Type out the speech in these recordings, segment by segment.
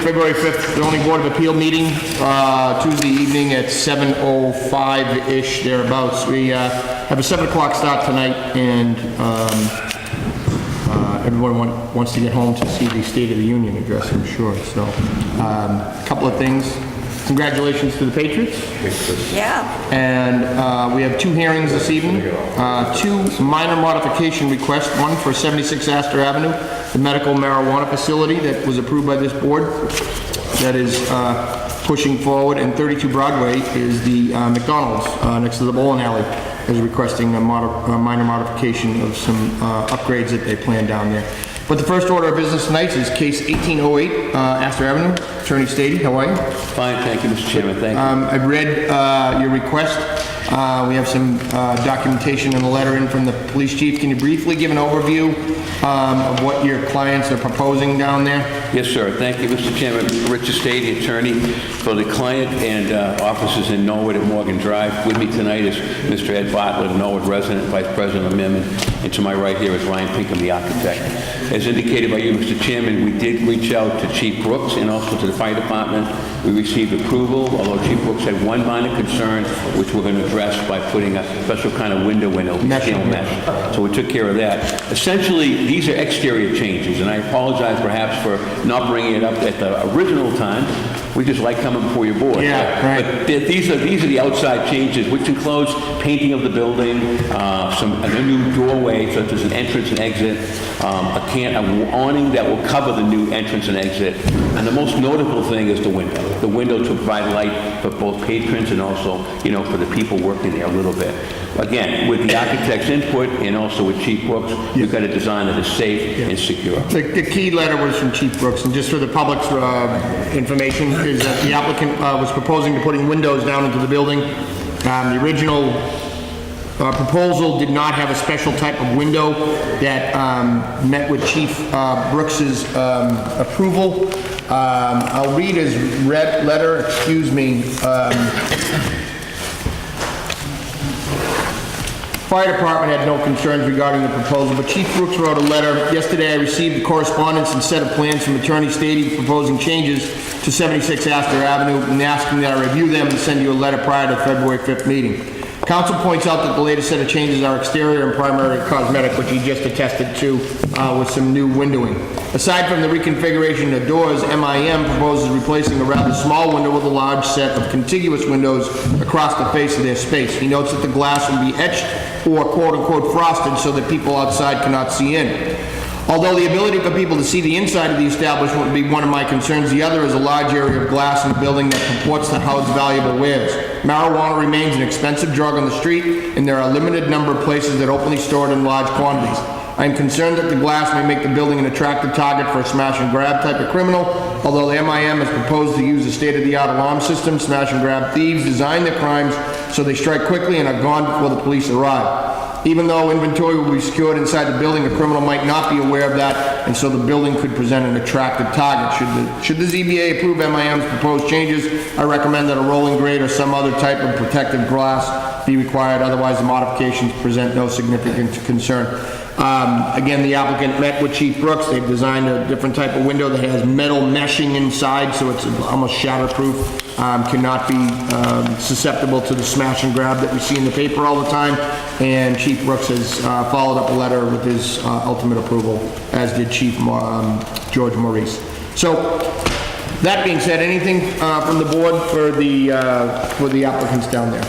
February 5th zoning board of appeal meeting, Tuesday evening at 7:05-ish, thereabouts. We have a 7 o'clock start tonight, and everyone wants to get home to see the State of the Union address, I'm sure. So, a couple of things. Congratulations to the Patriots. Yeah. And we have 2 hearings this evening, 2 minor modification requests, one for 76 Astor Avenue, the medical marijuana facility that was approved by this board that is pushing forward, and 32 Broadway is the McDonald's next to the bowling alley is requesting a minor modification of some upgrades that they plan down there. But the first order of business tonight is case 1808 Astor Avenue. Attorney Stady, how are you? Fine, thank you, Mr. Chairman, thank you. I've read your request. We have some documentation and a letter in from the police chief. Can you briefly give an overview of what your clients are proposing down there? Yes, sir. Thank you, Mr. Chairman. Richard Stady, attorney for the client and offices in Norwood and Morgan Drive. With me tonight is Mr. Ed Bartlett, Norwood resident, Vice President of Amendment, and to my right here is Ryan Pinkham, the architect. As indicated by you, Mr. Chairman, we did reach out to Chief Brooks and also to the fire department. We received approval, although Chief Brooks had one minor concern, which we're going to address by putting a special kind of window steel mesh. So we took care of that. Essentially, these are exterior changes, and I apologize perhaps for not bringing it up at the original time. We just like coming before your board. Yeah, right. But these are the outside changes, which includes painting of the building, a new doorway, such as an entrance and exit, an awning that will cover the new entrance and exit. And the most notable thing is the window. The window to provide light for both patrons and also, for the people working there a little bit. Again, with the architect's input and also with Chief Brooks, we've got a design that is safe and secure. The key letter was from Chief Brooks, and just for the public's information, is that the applicant was proposing to putting windows down into the building. The original proposal did not have a special type of window that met with Chief Brooks's approval. I'll read his letter, excuse me. Fire department had no concerns regarding the proposal, but Chief Brooks wrote a letter. Yesterday I received the correspondence and set of plans from Attorney Stady proposing changes to 76 Astor Avenue and asking that I review them and send you a letter prior to the February 5th meeting. Council points out that the latest set of changes are exterior and primary cosmetic, which he just attested to with some new windowing. Aside from the reconfiguration of doors, MIM proposes replacing a rather small window with a large set of contiguous windows across the face of their space. He notes that the glass will be etched or quote-unquote frosted so that people outside cannot see in. Although the ability for people to see the inside of the establishment would be one of my concerns, the other is a large area of glass in the building that purports to house valuable wares. Marijuana remains an expensive drug on the street, and there are a limited number of places that openly store it in large quantities. I am concerned that the glass may make the building an attractive target for a smash and grab type of criminal. Although the MIM has proposed to use a state-of-the-art alarm system, smash and grab thieves design their crimes so they strike quickly and are gone before the police arrive. Even though inventory will be secured inside the building, a criminal might not be aware of that, and so the building could present an attractive target. Should the ZBA approve MIM's proposed changes, I recommend that a rolling grate or some other type of protective glass be required. Otherwise, the modifications present no significant concern. Again, the applicant met with Chief Brooks. They've designed a different type of window that has metal meshing inside, so it's almost shatterproof. Cannot be susceptible to the smash and grab that we see in the paper all the time. And Chief Brooks has followed up a letter with his ultimate approval, as did Chief George Maurice. So, that being said, anything from the board for the applicants down there?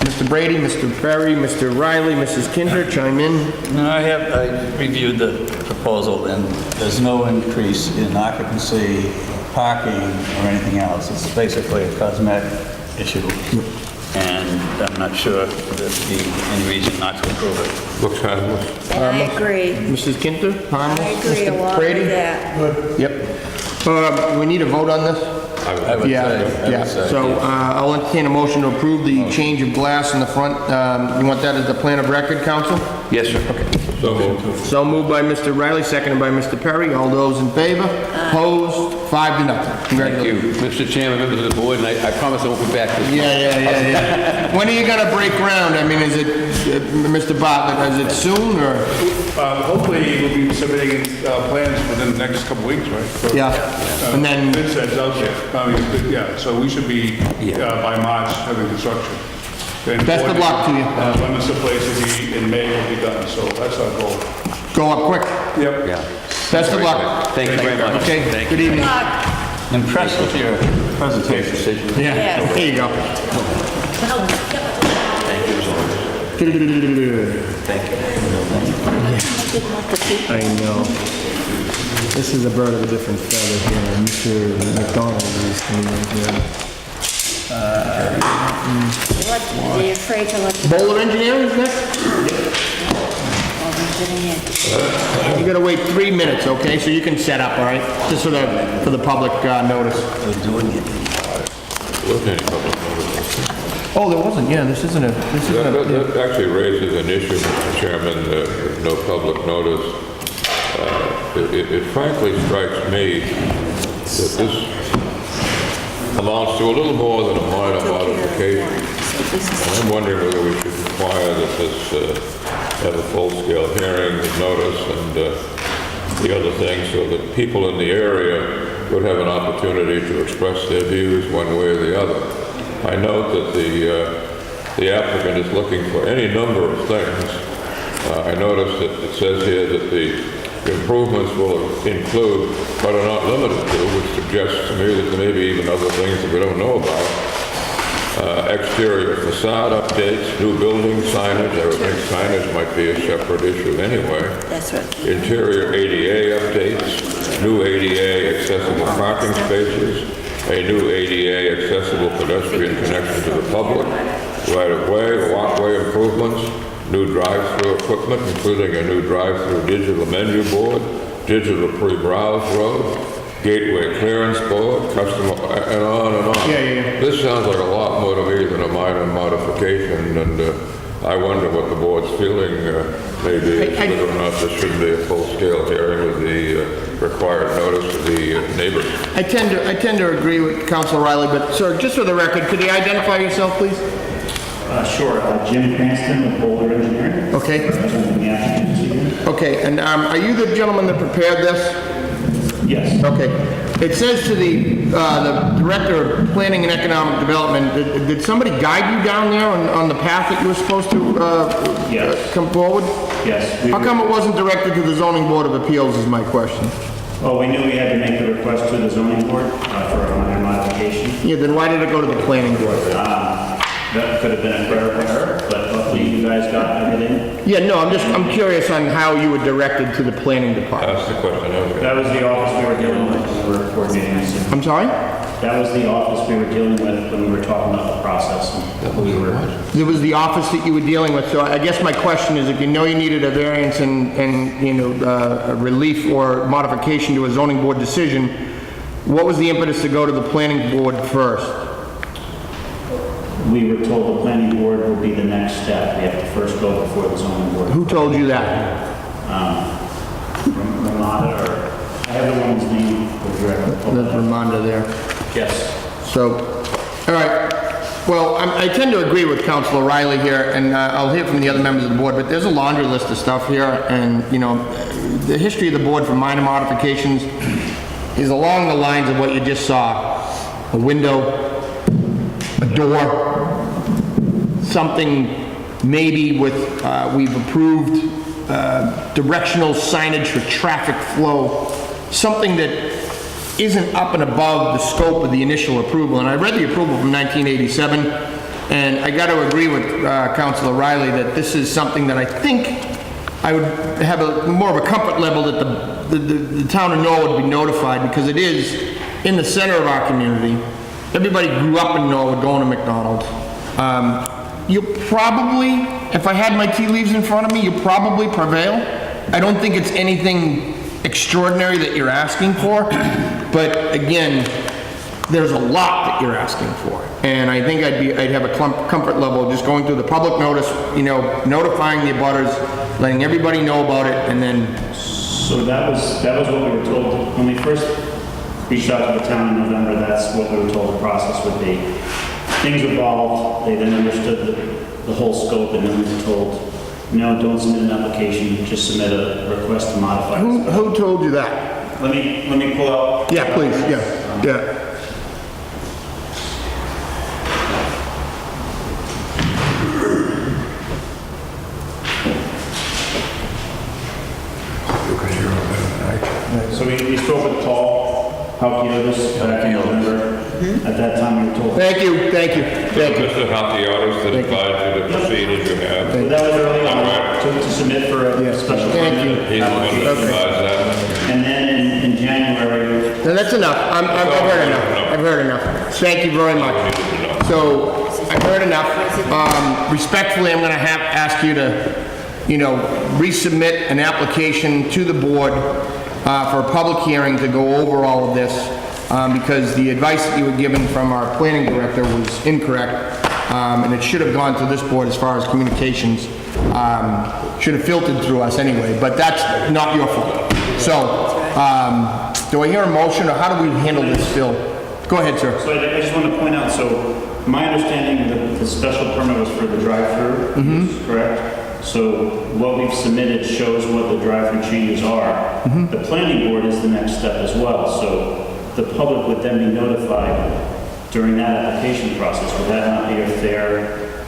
Mr. Brady, Mr. Perry, Mr. Riley, Mrs. Kinder, chime in. No, I reviewed the proposal, and there's no increase in occupancy, parking, or anything else. It's basically a cosmetic issue, and I'm not sure that there'd be any reason not to approve it. Looks harmless. I agree. Mrs. Kinder, harmless. I agree Mr. along Brady? with that. Yep. We need a vote on this? I would say, So I'll entertain a motion to approve the change of glass in the front. You want that as the plan of record, council? Yes, sir. So moved. So moved by Mr. Riley, seconded by Mr. Perry. All those in favor? Opposed? 5-0. Thank Congratulations. you. Mr. Chairman, members of the board, and I promise I won't be back this month. Yeah. When are you gonna break ground? I mean, is it, Mr. Bartlett, is it soon, or? Hopefully, we'll be submitting plans within the next couple weeks, right? So, Yeah, and then, It says out there. I mean, yeah, so we should be, by March, having construction. And Best of luck to you. Lemons Place will be, in May will be done, so that's our goal. go up quick. Yep. Yeah. Best of luck. Thank you very much. Okay, Thank good you. evening. Impressed with your presentation. Yeah, Yes. there you go. I know. This is a bird of a different feather here. Mr. McDonald is coming in here. They're afraid to let the Bowler Engineering is next? engineer. You gotta wait 3 minutes, okay? So you can set up, all right? Just for the public notice. Oh, there wasn't, yeah, this isn't a, That actually raises an issue, Mr. Chairman, no public notice. It frankly strikes me that this amounts to a little more than a minor modification. And I'm wondering whether we should require that this have a full-scale hearing with notice and the other things, so that people in the area would have an opportunity to express their views one way or the other. I note that the applicant is looking for any number of things. I noticed that it says here that the improvements will include, but are not limited to, which suggests to me that there may be even other things that we don't know about. Exterior facade updates, new building signage. I would think signage might be a separate issue anyway. That's what. Interior ADA updates, new ADA accessible parking spaces, a new ADA accessible pedestrian connection to the public, right-of-way, walkway improvements, new drive-through equipment, including a new drive-through digital menu board, digital pre-browse road, gateway clearance board, customer, and on and on. Yeah. This sounds like a lot more to me than a minor modification, and I wonder what the board's feeling may be, as to whether or not this should be a full-scale hearing with the required notice to the neighbors. I tend to agree with Council Riley, but sir, just for the record, could you identify yourself, please? Sure. Jim Cranston with Bowler Engineering. Okay. Representing the applicant this evening. Okay, and are you the gentleman that prepared this? Yes. Okay. It says to the Director of Planning and Economic Development, did somebody guide you down there on the path that you were supposed to Yes. come forward? Yes. How come it wasn't directed to the Zoning Board of Appeals is my question. Well, we knew we had to make the request to the zoning board for a minor modification. Yeah, then why did it go to the Planning Board? That could have been a clerical error, but luckily you guys got everything. Yeah, no, I'm curious on how you were directed to the Planning Department. That's the question I was going to That was the office we were dealing with when we were coordinating this. I'm sorry? That was the office we were dealing with when we were talking about the process. And we were. It was the office that you were dealing with, so I guess my question is, if you know you needed a variance and a relief or modification to a zoning board decision, what was the impetus to go to the planning board first? We were told the planning board would be the next step. We have to first go before the zoning board. Who told you that? Ramada, or I have the woman's name. That's Ramonda there. Yes. So, all right. Well, I tend to agree with Councilor Riley here, and I'll hear from the other members of the board, but there's a laundry list of stuff here, and, the history of the board for minor modifications is along the lines of what you just saw. A window, a door, something maybe with, we've approved directional signage for traffic flow, something that isn't up and above the scope of the initial approval. And I read the approval from 1987, and I got to agree with Councilor Riley that this is something that I think I would have more of a comfort level that the town of Norwood would be notified, because it is in the center of our community. Everybody grew up in Norwood going to McDonald's. You'll probably, if I had my tea leaves in front of me, you'll probably prevail. I don't think it's anything extraordinary that you're asking for, but again, there's a lot that you're asking for. And I think I'd have a comfort level just going through the public notice, you know, notifying the abutters, letting everybody know about it, and then, So that was what we were told, when we first reached out to the town in November, that's what we were told the process would be. Things evolved, they then understood the whole scope, and then we were told, no, don't submit an application, just submit a request to modify. who told you that? Let me pull out. Yeah, please, yeah. So we spoke with Paul Halkiotis back in November. At that time, we were told. Thank you. Mr. Halkiotis that advised you to proceed as you have. So that was early on to submit for a special Thank permit. you. He's the one that advised that. And then in January, No, that's enough. I've heard enough. I've heard enough. Thank you very much. So, I've heard enough. Respectfully, I'm gonna ask you to, you know, resubmit an application to the board for a public hearing to go over all of this, because the advice that you were given from our planning director was incorrect, and it should have gone to this board as far as communications. Should have filtered through us anyway, but that's not your fault. So, do I hear a motion, or how do we handle this, Phil? Go ahead, sir. so I just want to point out, so my understanding that the special permit was for the drive-through, correct? So what we've submitted shows what the drive-through changes are. The planning board is the next step as well, so the public would then be notified during that application process. Would that not be a fair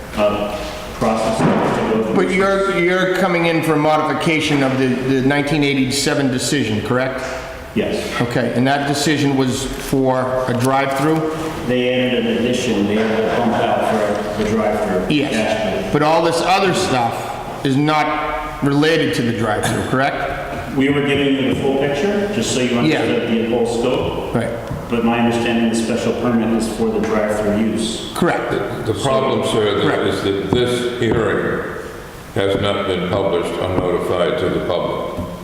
process to go through? But you're coming in for a modification of the 1987 decision, correct? Yes. Okay, and that decision was for a drive-through? They added an addition, they added a bump out for the drive-through. Yes. But all this other stuff is not related to the drive-through, correct? We were giving you the full picture, just so you Yeah. understood the whole scope. Right. But my understanding, the special permit is for the drive-through use. Correct. The problem, sir, Correct. is that this hearing has not been published or notified to the public.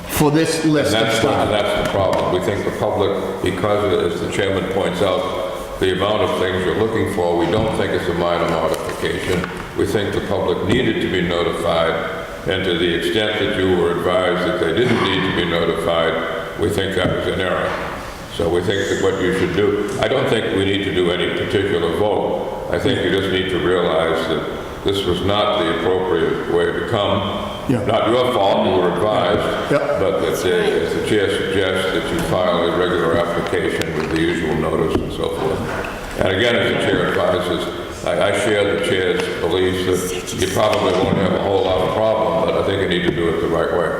For this list of And stuff. that's the problem. We think the public, because as the chairman points out, the amount of things you're looking for, we don't think it's a minor modification. We think the public needed to be notified, and to the extent that you were advised that they didn't need to be notified, we think that was an error. So we think that what you should do, I don't think we need to do any particular vote. I think you just need to realize that this was not the appropriate way to come. Yeah. Not your fault, you were advised, Yeah. but as the chair suggests, that you file a regular application with the usual notice and so forth. And again, as the chair advises, I share the chair's beliefs that you probably won't have a whole lot of problem, but I think you need to do it the right way.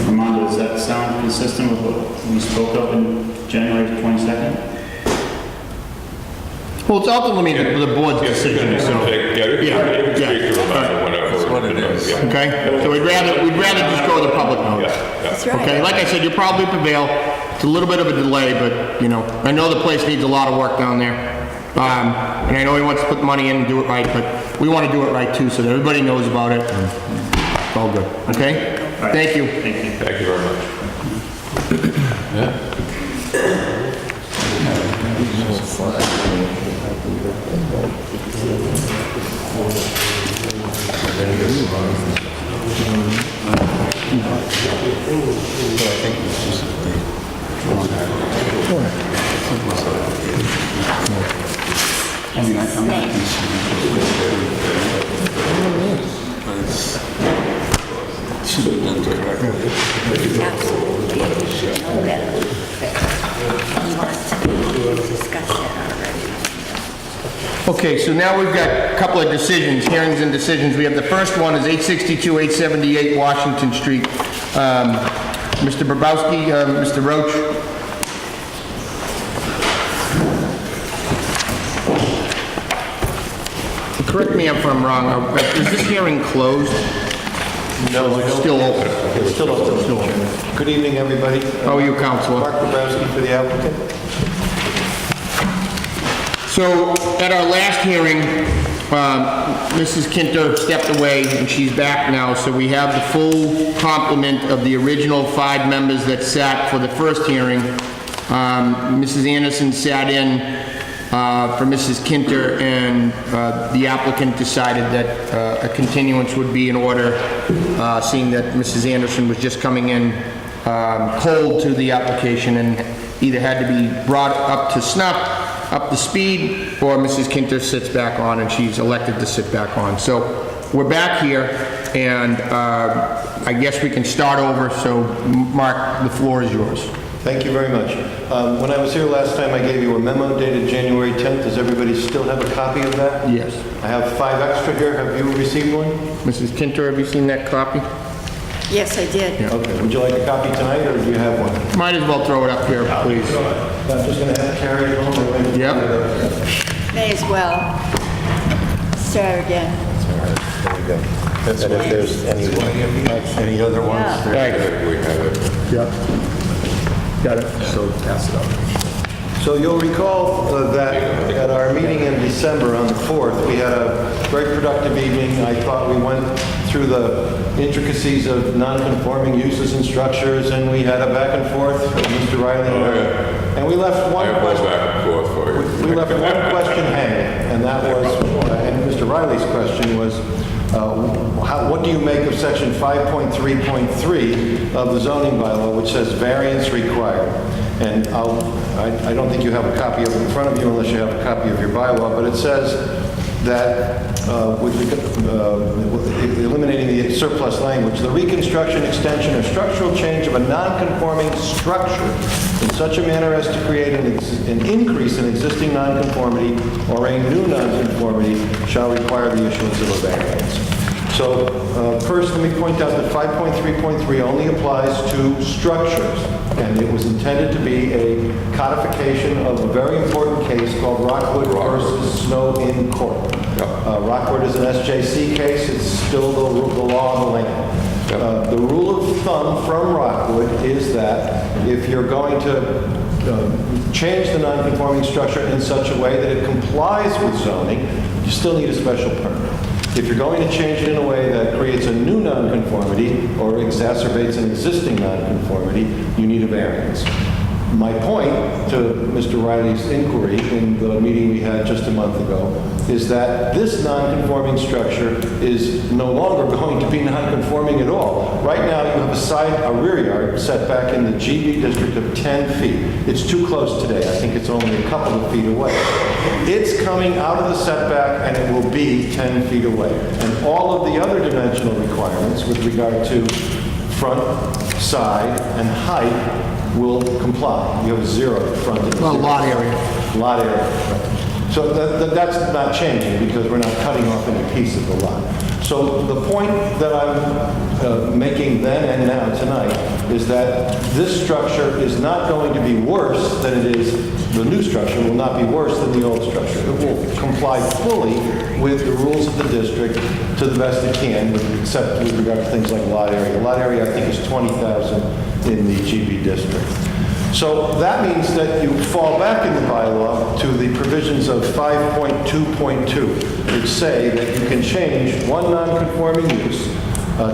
Armando, does that sound consistent with what we spoke of in January 22nd? Well, it's ultimately the board's decision, so, Yeah, you can speak to them whenever. That's what it is. okay? So we'd rather just go to the public notice. That's right. Okay, like I said, you'll probably prevail. It's a little bit of a delay, but, you know, I know the place needs a lot of work down there. And I know he wants to put the money in and do it right, but we want to do it right too, so that everybody knows about it. It's all good, okay? Thank you. Thank you. Thank you very much. Absolutely. No better. He wants to discuss it already. Okay, so now we've got a couple of decisions, hearings and decisions. We have the first one is 862, 878 Washington Street. Mr. Bobrowski, Mr. Roach. Correct me if I'm wrong, is this hearing closed? No, I don't. Still open? It's still open. Good evening, everybody. How are you, Counselor? Mark Bobrowski for the applicant. So, at our last hearing, Mrs. Kinter stepped away, and she's back now, so we have the full complement of the original 5 members that sat for the first hearing. Mrs. Anderson sat in for Mrs. Kinter, and the applicant decided that a continuance would be in order, seeing that Mrs. Anderson was just coming in cold to the application and either had to be brought up to snuff, up to speed, or Mrs. Kinter sits back on, and she's elected to sit back on. So we're back here, and I guess we can start over. So, Mark, the floor is yours. Thank you very much. When I was here last time, I gave you a memo dated January 10th. Does everybody still have a copy of that? Yes. I have 5 extra here. Have you received one? Mrs. Kinter, have you seen that copy? Yes, I did. Okay. Would you like a copy tonight, or do you have one? Might as well throw it up here, please. I'm just going to have to carry it home. Yep. May as well. Start again. There we go. And if there's any other ones, Yeah. Right. We have it. Yep. Got it. So pass it up. So you'll recall that at our meeting in December on the 4th, we had a very productive evening. I thought we went through the intricacies of non-conforming uses and structures, and we had a back and forth with Mr. Riley. And we left I one have one question. back and forth for you. We left one question hanging, and that was, and Mr. Riley's question was, what do you make of section 5.3.3 of the zoning bylaw, which says variance required? And I don't think you have a copy of it in front of you unless you have a copy of your bylaw, but it says that eliminating the surplus language, the reconstruction, extension, or structural change of a non-conforming structure in such a manner as to create an increase in existing non-conformity or a new non-conformity shall require the issuance of a variance. So first, let me point out that 5.3.3 only applies to structures, and it was intended to be a codification of a very important case called Rockwood versus Snow in Court. Rockwood is an SJC case. It's still the law of the land. The rule of thumb from Rockwood is that if you're going to change the non-conforming structure in such a way that it complies with zoning, you still need a special permit. If you're going to change it in a way that creates a new nonconformity or exacerbates an existing nonconformity, you need a variance. My point to Mr. Riley's inquiry in the meeting we had just a month ago is that this nonconforming structure is no longer going to be nonconforming at all. Right now, you have a rear yard setback in the GB district of 10 feet. It's too close today. I think it's only a couple of feet away. It's coming out of the setback, and it will be 10 feet away. And all of the other dimensional requirements with regard to front, side, and height will comply. You have 0 front and 0. Well, lot area. Lot area, right. So that's not changing because we're not cutting off any piece of the lot. So the point that I'm making then and now tonight is that this structure is not going to be worse than it is, the new structure will not be worse than the old structure. It will comply fully with the rules of the district to the best it can, except with regard to things like lot area. Lot area, I think, is 20,000 in the GB district. So that means that you fall back in the bylaw to the provisions of 5.2.2, which say that you can change one non-conforming use.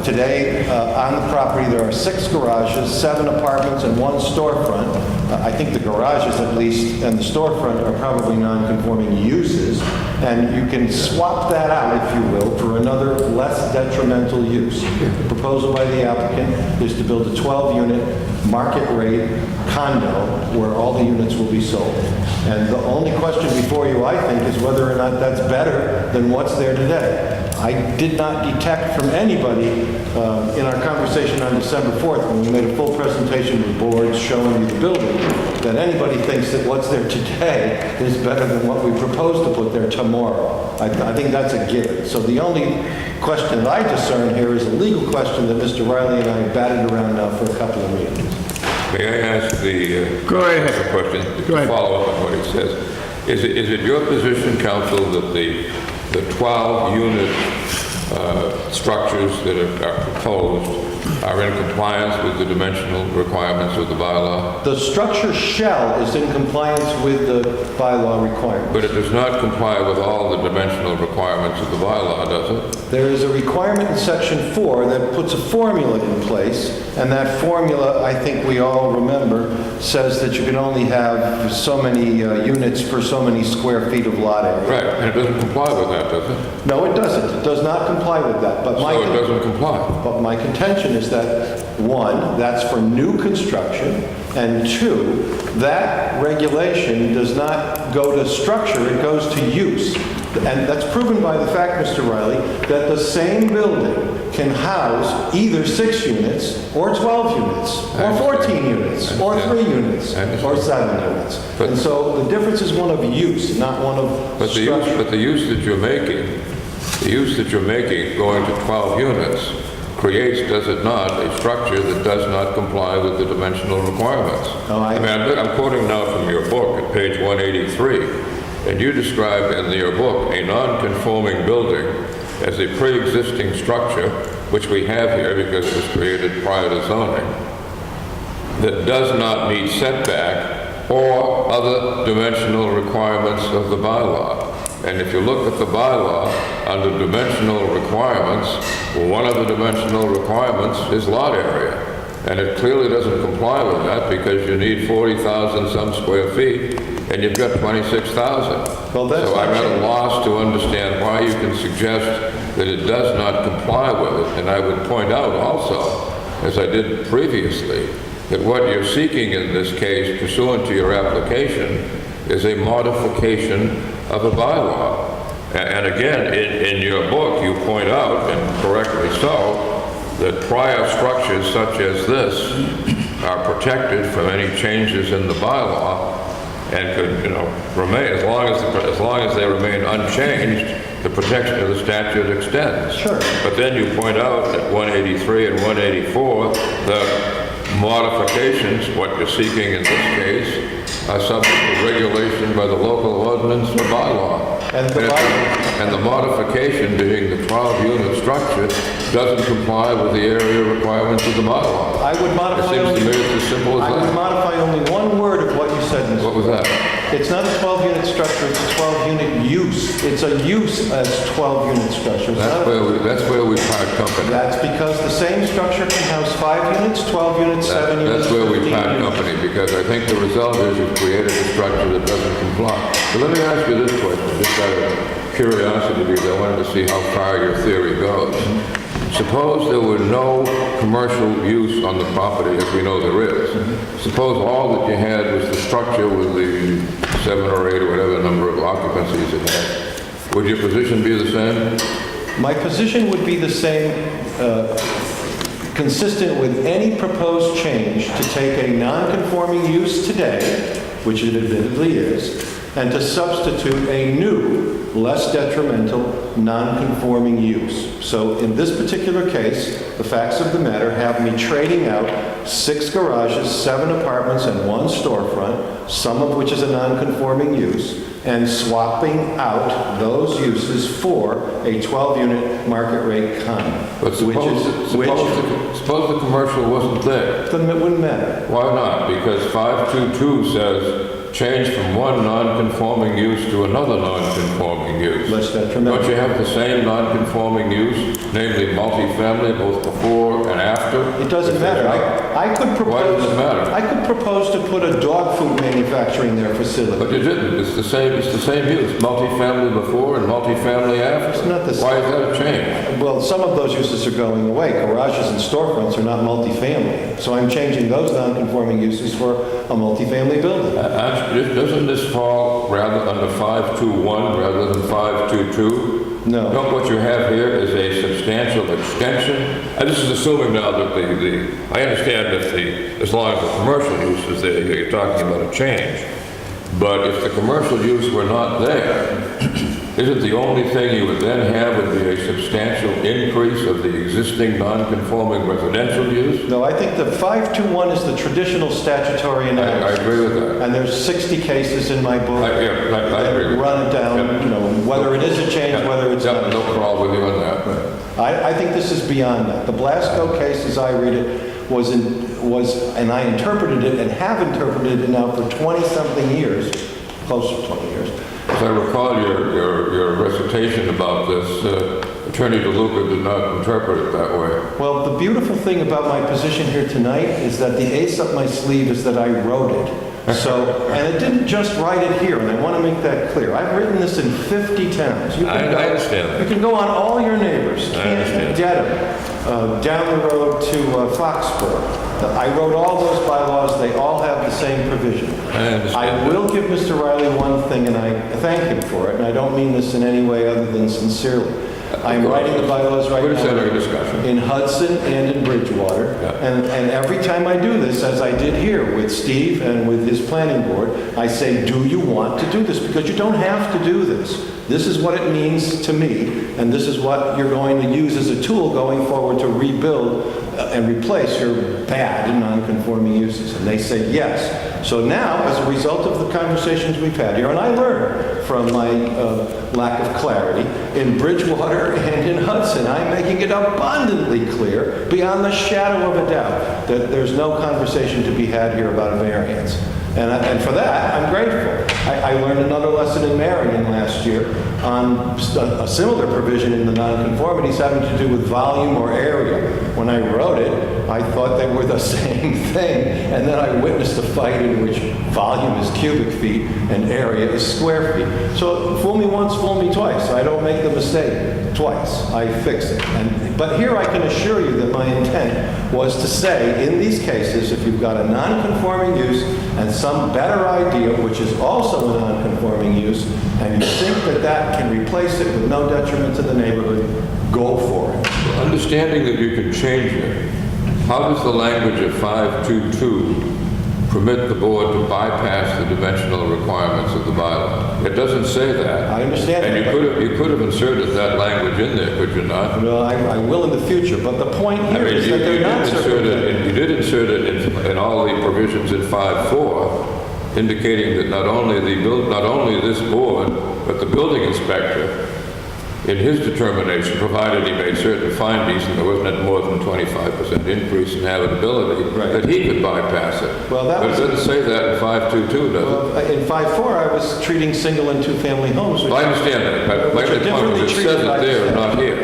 Today, on the property, there are 6 garages, 7 apartments, and 1 storefront. I think the garages, at least, and the storefront are probably non-conforming uses, and you can swap that out, if you will, for another less detrimental use. The proposal by the applicant is to build a 12-unit market-rate condo where all the units will be sold. And the only question before you, I think, is whether or not that's better than what's there today. I did not detect from anybody in our conversation on December 4th, when we made a full presentation with boards showing you the building, that anybody thinks that what's there today is better than what we propose to put there tomorrow. I think that's a given. So the only question that I discern here is a legal question that Mr. Riley and I have batted around now for a couple of meetings. May I ask the Go ahead. question Go to ahead. follow up on what he says? Is it your position, counsel, that the 12-unit structures that are proposed are in compliance with the dimensional requirements of the bylaw? The structure shell is in compliance with the bylaw requirements. But it does not comply with all the dimensional requirements of the bylaw, does it? There is a requirement in section 4 that puts a formula in place, and that formula, I think we all remember, says that you can only have so many units per so many square feet of lot area. Right, and it doesn't comply with that, does it? No, it doesn't. It does not comply with that. But So it doesn't comply. But my contention is that, one, that's for new construction, and two, that regulation does not go to structure, it goes to use. And that's proven by the fact, Mr. Riley, that the same building can house either 6 units, or 12 units, or 14 units, or 3 units, or 7 units. But- And so the difference is one of use, not one of But structure. the use that you're making, going to 12 units, creates, does it not, a structure that does not comply with the dimensional requirements. Oh, I mean, I'm quoting now from your book at page 183, and you describe in your book a non-conforming building as a pre-existing structure, which we have here because it was created prior to zoning, that does not meet setback or other dimensional requirements of the bylaw. And if you look at the bylaw, under dimensional requirements, one of the dimensional requirements is lot area. And it clearly doesn't comply with that because you need 40,000 some square feet, and you've got 26,000. Well, that's So I'm not at a true. loss to understand why you can suggest that it does not comply with it. And I would point out also, as I did previously, that what you're seeking in this case pursuant to your application is a modification of a bylaw. And again, in your book, you point out, and correctly so, that prior structures such as this are protected from any changes in the bylaw and could, remain, as long as they remain unchanged, the protection of the statute extends. Sure. But then you point out that 183 and 184, the modifications, what you're seeking in this case, are subject to regulation by the local ordinance or bylaw. And the And the modification, being the 12-unit structure, doesn't comply with the area requirements of the bylaw. I would modify It seems to me it's as simple as I would that. modify only one word of what you said, Mr. What was that? It's not a 12-unit structure, it's a 12-unit use. It's a use as 12-unit structure. It's not a- That's where we part company. That's because the same structure can house 5 units, 12 units, 7 units, That's where we 15 part units. company, because I think the result is you've created a structure that doesn't comply. So let me ask you this question, just out of curiosity, because I wanted to see how far your theory goes. Suppose there were no commercial use on the property, as we know there is. Suppose all that you had was the structure with the 7 or 8 or whatever number of occupancies it had. Would your position be the same? My position would be the same, consistent with any proposed change to take a non-conforming use today, which it admittedly is, and to substitute a new, less detrimental, non-conforming use. So in this particular case, the facts of the matter have me trading out 6 garages, 7 apartments, and 1 storefront, some of which is a non-conforming use, and swapping out those uses for a 12-unit market rate condo. But suppose the commercial wasn't there. Then it wouldn't matter. Why not? Because 522 says change from one non-conforming use to another non-conforming use. Less detrimental. Don't you have the same non-conforming use, namely multifamily, both before and after? It doesn't matter. I could propose... Why does it matter? I could propose to put a dog food manufacturer in their facility. But you didn't. It's the same use. Multifamily before and multifamily after. It's not the same. Why is that a change? Well, some of those uses are going away. Garages and storefronts are not multifamily. So I'm changing those non-conforming uses for a multifamily building. Doesn't this fall rather under 521 rather than 522? No. Don't what you have here is a substantial extension. And this is assuming now that I understand that as long as the commercial use is there, you're talking about a change. But if the commercial use were not there, isn't the only thing you would then have would be a substantial increase of the existing non-conforming residential use? No, I think the 521 is the traditional statutory I analysis. agree with that. And there's 60 cases in my book. I agree with that that. run it down, whether it is a change, whether it's Yeah, not. no problem with you on that. I think this is beyond that. The Blasco case, as I read it, was, and I interpreted it and have interpreted it now for 20-something years, close to 20 years. As I recall your recitation about this, Attorney DeLuca did not interpret it that way. Well, the beautiful thing about my position here tonight is that the ace up my sleeve is that I wrote it. So, and it didn't just write it here, and I want to make that clear. I've written this in 50 towns. You I understand that. You can go on all your neighbors, understand. Dedham, down the road to Foxborough. I wrote all those bylaws. They all have the same provision. I understand. I will give Mr. Riley one thing, and I thank him for it, and I don't mean this in any way other than sincerely. I'm writing the bylaws right now. What is that discussion? In Hudson and in Bridgewater. Yeah. And every time I do this, as I did here with Steve and with his planning board, I say, do you want to do this? Because you don't have to do this. This is what it means to me, and this is what you're going to use as a tool going forward to rebuild and replace your bad and non-conforming uses. And they say yes. So now, as a result of the conversations we've had here, and I learned from my lack of clarity, in Bridgewater and in Hudson, I'm making it abundantly clear, beyond the shadow of a doubt, that there's no conversation to be had here about a variance. And for that, I'm grateful. I learned another lesson in Marion last year on a similar provision in the nonconformities having to do with volume or area. When I wrote it, I thought they were the same thing, and then I witnessed a fight in which volume is cubic feet and area is square feet. So fool me once, fool me twice. I don't make the mistake twice. I fix it. But here I can assure you that my intent was to say, in these cases, if you've got a non-conforming use and some better idea, which is also a non-conforming use, and you think that that can replace it with no detriment to the neighborhood, go for it. Understanding that you can change it, how does the language of 522 permit the board to bypass the dimensional requirements of the bylaw? It doesn't say that. I understand And that, you could have inserted that language in there, could you not? Well, I will in the future, but the point I here mean, is you that they're did not insert it, you did insert it in all the provisions in 5.4, indicating that not only this board, but the building inspector, in his determination, provided he made certain findings and there wasn't more than 25% increase in habitability, Right. that he could bypass it. Well, that but was- it doesn't say that in 522, does it? Well, in 5.4, I was treating single and two-family homes. Well, I understand that, but my Which are point differently is it treated says by it the there, state. not here.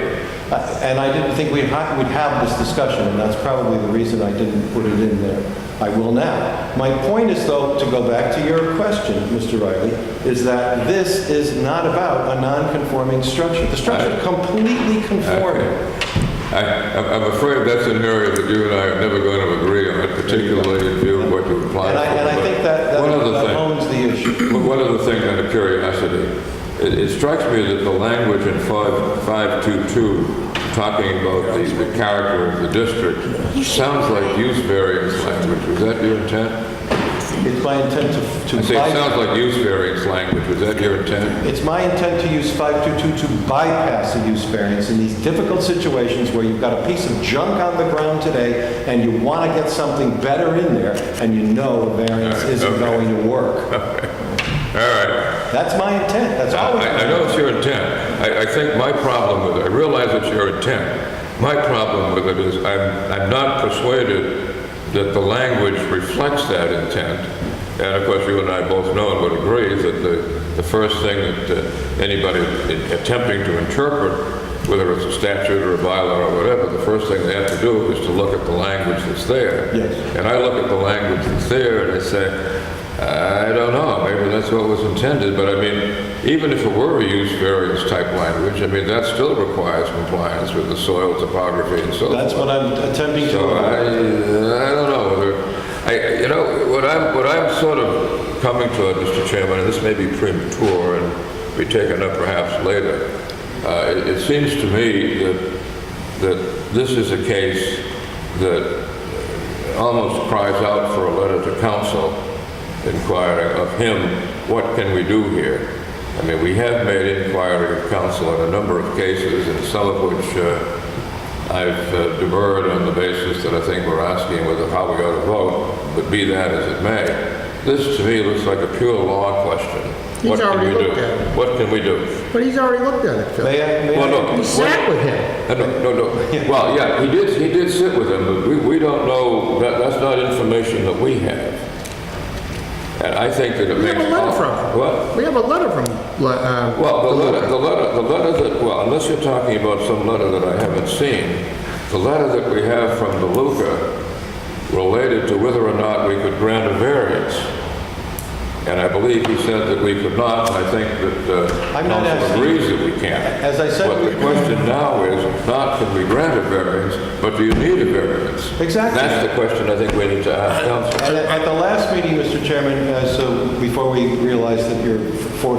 And I didn't think we'd have this discussion, and that's probably the reason I didn't put it in there. I will now. My point is, though, to go back to your question, Mr. Riley, is that this is not about a non-conforming structure. The structure is completely conforming. I'm afraid that's an area that you and I are never going to agree on, particularly in view of what you applied for. And I think that One other thing. owns the issue. One other thing, out of curiosity, it strikes me that the language in 522, talking about the character of the district, sounds like use variance language. Was that your intent? It's my intent to I say it sounds like use variance language. Was that your intent? It's my intent to use 522 to bypass a use variance in these difficult situations where you've got a piece of junk on the ground today and you want to get something better in there and you know a variance isn't going to work. All right. That's my intent. That's always I know it's your intent. I think my problem with it, I realize it's your intent. My problem with it is I'm not persuaded that the language reflects that intent. And of course, you and I both know and would agree that the first thing that anybody attempting to interpret, whether it's a statute or a bylaw or whatever, the first thing they have to do is to look at the language that's there. Yes. And I look at the language that's there and I say, I don't know, maybe that's what was intended, but I mean, even if it were a use variance type language, I mean, that still requires compliance with the soil topography and so forth. That's what I'm attempting to So avoid. I don't know whether, you know, what I'm sort of coming to it, Mr. Chairman, and this may be premature and be taken up perhaps later, it seems to me that this is a case that almost cries out for a letter to council inquiring of him, what can we do here? I mean, we have made inquiry of council in a number of cases, and some of which I've demurred on the basis that I think we're asking whether how we ought to vote, but be that as it may. This, to me, looks like a pure law question. What can already we do? looked at it. What can we do? But he's already looked at it, Phil. May Well, I? no. He sat with him. No. Well, yeah, he did sit with him, but we don't know, that's not information that we have. And I think that it We makes... have a letter from him. What? We have a letter from, Well, the letter that, well, unless you're talking about some letter that I haven't seen, the letter that we have from DeLuca related to whether or not we could grant a variance. And I believe he said that we could not, and I think that I'm not council asking- agrees that we can't. As I said- But the question now is not can we grant a variance, but do you need a variance? Exactly. That's the question I think we need to ask council. At the last meeting, Mr. Chairman, so before we realized that your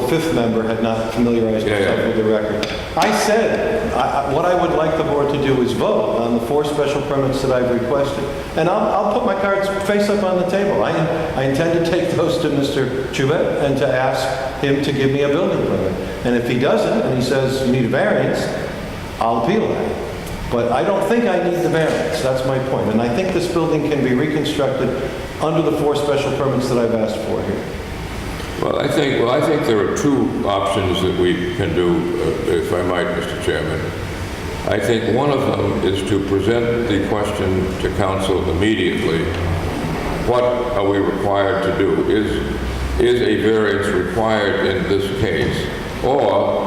fifth member had not familiarized Yeah, himself yeah. with the record, I said, what I would like the board to do is vote on the 4 special permits that I've requested. And I'll put my cards face up on the table. I intend to take those to Mr. Chubet and to ask him to give me a building permit. And if he doesn't, and he says you need a variance, I'll appeal that. But I don't think I need the variance, that's my point. And I think this building can be reconstructed under the 4 special permits that I've asked for here. Well, I think there are 2 options that we can do, if I might, Mr. Chairman. I think one of them is to present the question to council immediately. What are we required to do? Is a variance required in this case? Or,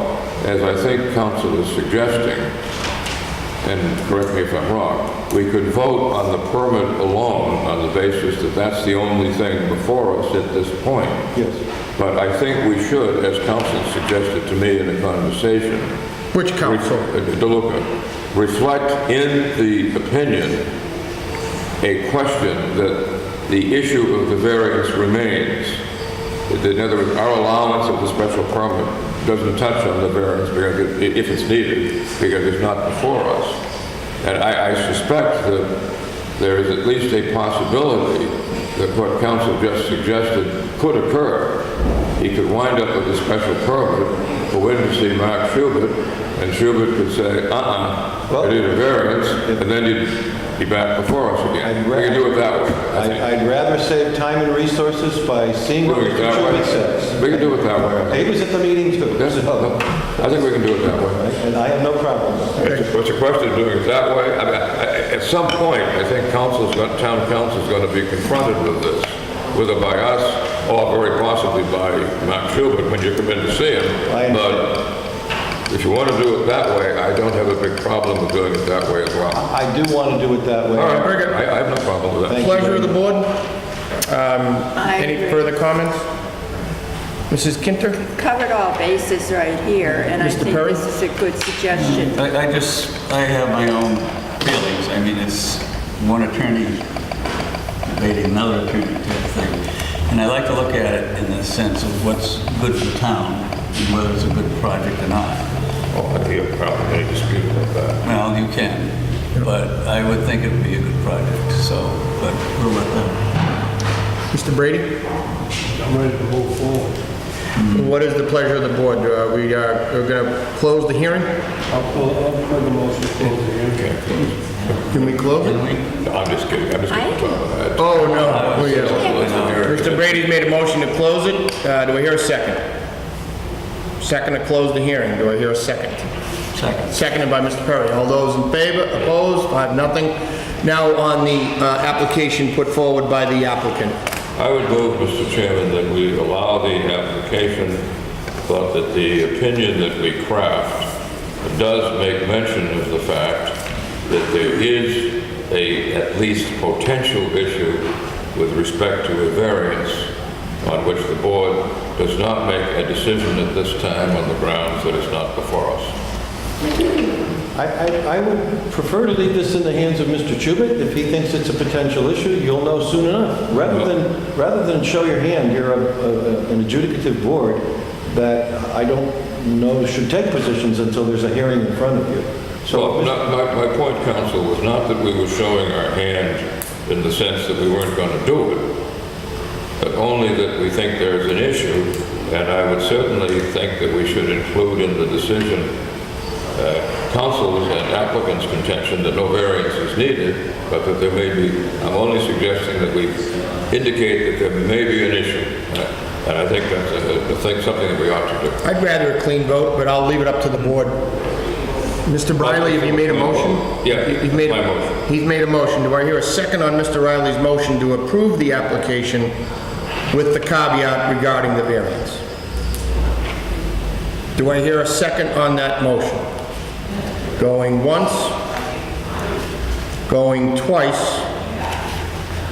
as I think council is suggesting, and correct me if I'm wrong, we could vote on the permit alone on the basis that that's the only thing before us at this point. Yes. But I think we should, as council suggested to me in a conversation, Which council? DeLuca, reflect in the opinion a question that the issue of the variance remains. In other words, our allowance of the special permit doesn't touch on the variance because if it's needed, because it's not before us. And I suspect that there is at least a possibility that what council just suggested could occur. He could wind up with a special permit, go in to see Mark Schubert, and Schubert could say, I need a variance, and then you'd be back before us again. We can do it that way. I think. I'd rather save time and resources by seeing what Do it Mr. that way. Chubet says. We can do it that way. He was at the meeting too. I think we can do it that way. And I have no problem with that. What's the question of doing it that way? I mean, at some point, I think town council's going to be confronted with this, whether by us or very possibly by Mark Schubert when you come in to see him. I understand. But if you want to do it that way, I don't have a big problem with doing it that way as well. I do want to do it that way. All right, Very good. I have no problem with that. Thank you. Pleasure of the board. I Any agree. further comments? Mrs. Kinter? Covered all bases right here, and I Mr. think Perry? this is a good suggestion. I have my own feelings. I mean, it's one attorney debating another attorney type of thing. And I like to look at it in the sense of what's good for the town and whether it's a good project or not. Oh, I think you'll probably any dispute about that. Well, you can, but I would think it would be a good project, so, but we'll let them. Mr. Brady? I'm ready to move forward. What is the pleasure of the board? We're going to close the hearing? I'll make a motion to close the hearing. Can we close it? No, I'm just kidding. I'm just I kidding. can- Oh, no. Oh, yeah. Yeah. Mr. Brady's made a motion to close it. Do I hear a second? Second to close the hearing. Do I hear a second? Second. Seconded by Mr. Perry. All those in favor? Opposed? 5-0. Now on the application put forward by the applicant. I would move, Mr. Chairman, that we allow the application, but that the opinion that we craft does make mention of the fact that there is a at least potential issue with respect to a variance on which the board does not make a decision at this time on the grounds that it's not before us. I would prefer to leave this in the hands of Mr. Chubet. If he thinks it's a potential issue, you'll know soon enough. Rather than show your hand, you're an adjudicative board that I don't know should take positions until there's a hearing in front of you. So, My point, counsel, was not that we were showing our hand in the sense that we weren't going to do it, but only that we think there's an issue, and I would certainly think that we should include in the decision counsel's and applicant's contention that no variance is needed, but that there may be, I'm only suggesting that we indicate that there may be an issue. And I think that's something that we ought to do. I'd rather a clean vote, but I'll leave it up to the board. Mr. Briley, have you made a motion? Yeah, You've made my motion. He's made a motion. Do I hear a second on Mr. Riley's motion to approve the application with the caveat regarding the variance? Do I hear a second on that motion? Going once, going twice,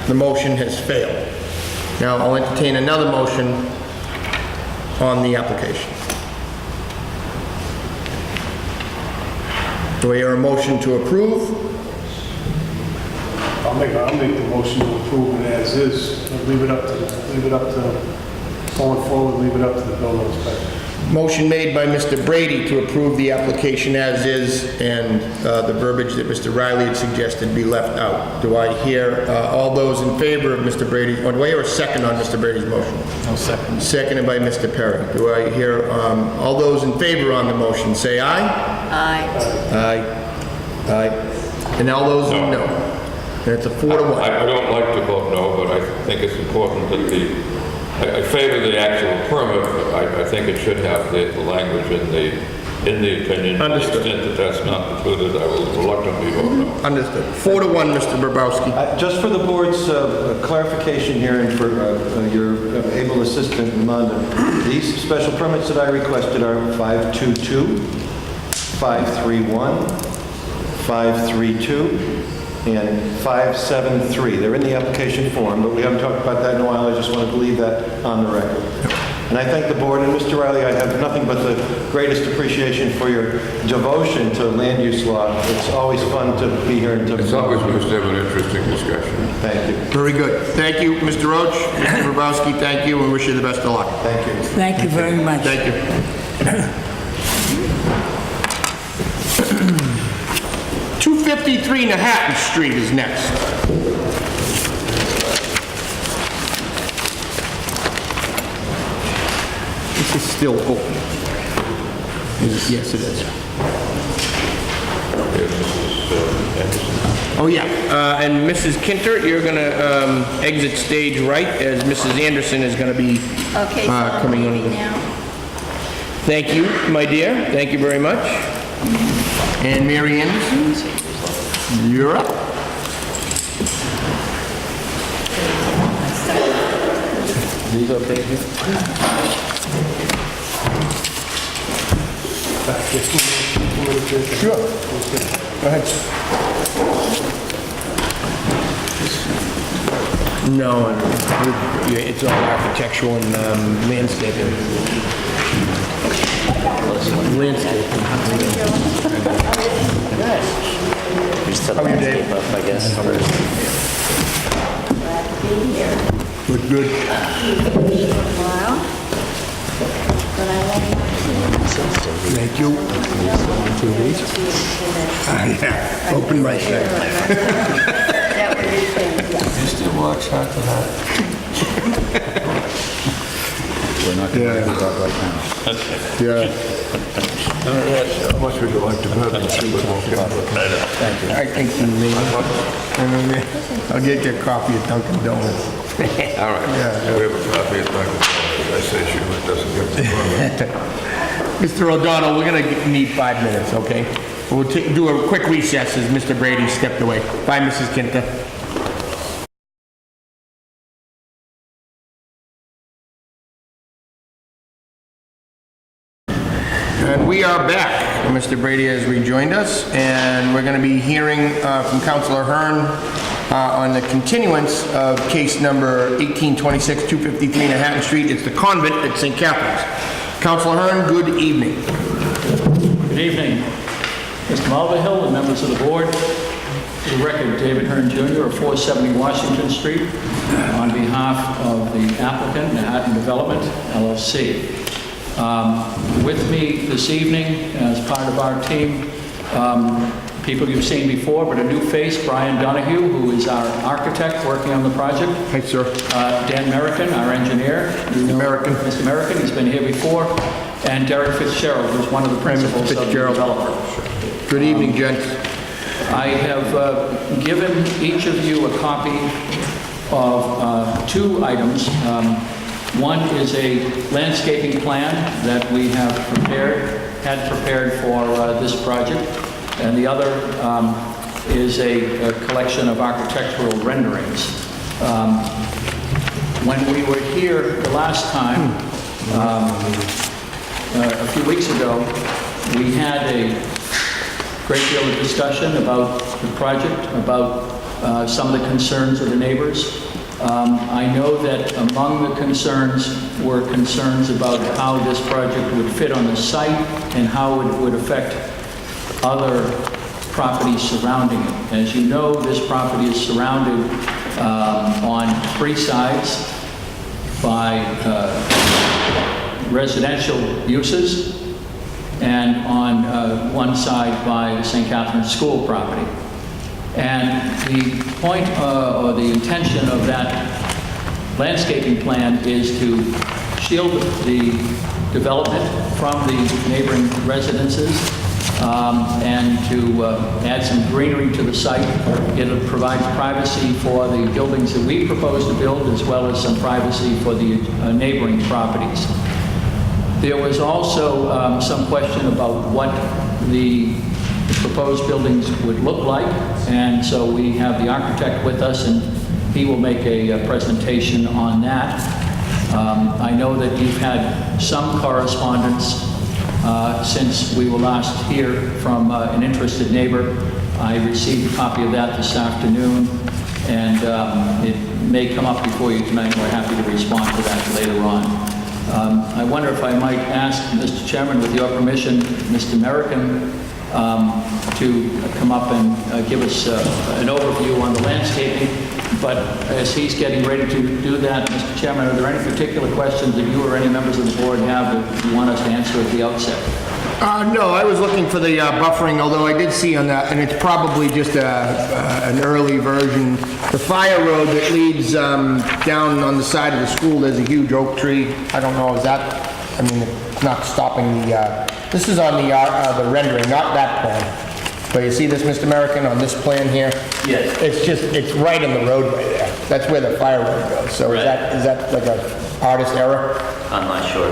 the motion has failed. Now, I'll entertain another motion on the application. Do I hear a motion to approve? I'll make the motion to approve it as is. Leave it up to, going forward, leave it up to the building inspector. Motion made by Mr. Brady to approve the application as is, and the verbiage that Mr. Riley had suggested be left out. Do I hear all those in favor of Mr. Brady, or do I hear a second on Mr. Brady's motion? No second. Seconded by Mr. Perry. Do I hear all those in favor on the motion, say aye? Aye. Aye. Aye. And all those who no. That's a 4-1. I don't like to vote no, but I think it's important that I favor the actual permit, but I think it should have the language in the opinion. Understood. To the extent that that's not included, I will reluctantly vote no. Understood. 4-1, Mr. Bobrowski. Just for the board's clarification here and for your able assistant, Amanda, these special permits that I requested are 522, 531, 532, and 573. They're in the application form, but we haven't talked about that in a while. I just wanted to leave that on the record. And I thank the board, and Mr. Riley, I have nothing but the greatest appreciation for your devotion to land use law. It's always fun to be here and to... It's always nice to have an interesting discussion. Thank you. Very good. Thank you, Mr. Roach. Mr. Bobrowski, thank you, and wish you the best of luck. Thank you. Thank you very much. Thank you. 253 Manhattan Street is next. This is still open. Yes, it is. Oh, yeah. And Mrs. Kinter, you're going to exit stage right as Mrs. Anderson is going to be Okay, so I'm coming leaving on. now. Thank you, my dear. Thank you very much. And Mary Anderson, you're up. These okay here? Sure. Go ahead. No, it's all architectural and landscaping. Landscaping. How are you, Dave? I guess. Good, good. Thank you. 2 weeks? Yeah, open my thing. That would be fantastic. You still watch after that? We're not going to do that right now. Yeah. How much would you like to bet? Thank you. I think you may. I'll get you a coffee at Dunkin' Donuts. All right. Yeah. We have a copy of I say she doesn't give the permit. Mr. O'Donnell, we're gonna need 5 minutes, okay? We'll do a quick recess as Mr. Brady stepped away. Bye, Mrs. Kinta. And we are back. Mr. Brady has rejoined us, and we're going to be hearing from Councilor Hearn on the continuance of case number 1826, 253 Manhattan Street. It's the convent at St. Catherine's. Councilor Hearn, good evening. Good evening, Mr. Mulvihill and members of the board. For the record, David Hearn Jr. of 470 Washington Street, on behalf of the applicant, Manhattan Development, LLC. With me this evening, as part of our team, people you've seen before, but a new face, Brian Donahue, who is our architect working on the project. Hi, sir. Dan Merrican, our engineer. You know Mr. Merrican, he's been here before. And Derek Fitzgerald, who's one of the principals of the developer. Good evening, gents. I have given each of you a copy of 2 items. One is a landscaping plan that we had prepared for this project, and the other is a collection of architectural renderings. When we were here the last time, a few weeks ago, we had a great deal of discussion about the project, about some of the concerns of the neighbors. I know that among the concerns were concerns about how this project would fit on the site and how it would affect other properties surrounding it. As you know, this property is surrounded on three sides by residential uses, and on one side by the St. Catherine's School property. And the point or the intention of that landscaping plan is to shield the development from the neighboring residences and to add some greenery to the site. It provides privacy for the buildings that we propose to build, as well as some privacy for the neighboring properties. There was also some question about what the proposed buildings would look like, and so we have the architect with us, and he will make a presentation on that. I know that you've had some correspondence since we were last here from an interested neighbor. I received a copy of that this afternoon, and it may come up before you tonight. We're happy to respond to that later on. I wonder if I might ask, Mr. Chairman, with your permission, Mr. American, to come up and give us an overview on the landscaping. But as he's getting ready to do that, Mr. Chairman, are there any particular questions that you or any members of the board have that you want us to answer at the outset? No, I was looking for the buffering, although I did see on that, and it's probably just an early version. The fire road that leads down on the side of the school, there's a huge oak tree. I don't know, is that, I mean, it's not stopping the, this is on the rendering, not that plan. But you see this, Mr. American, on this plan here? Yes. It's just, it's right in the roadway there. That's where the fire road goes. So Right. is that like a artist error? I'm not sure.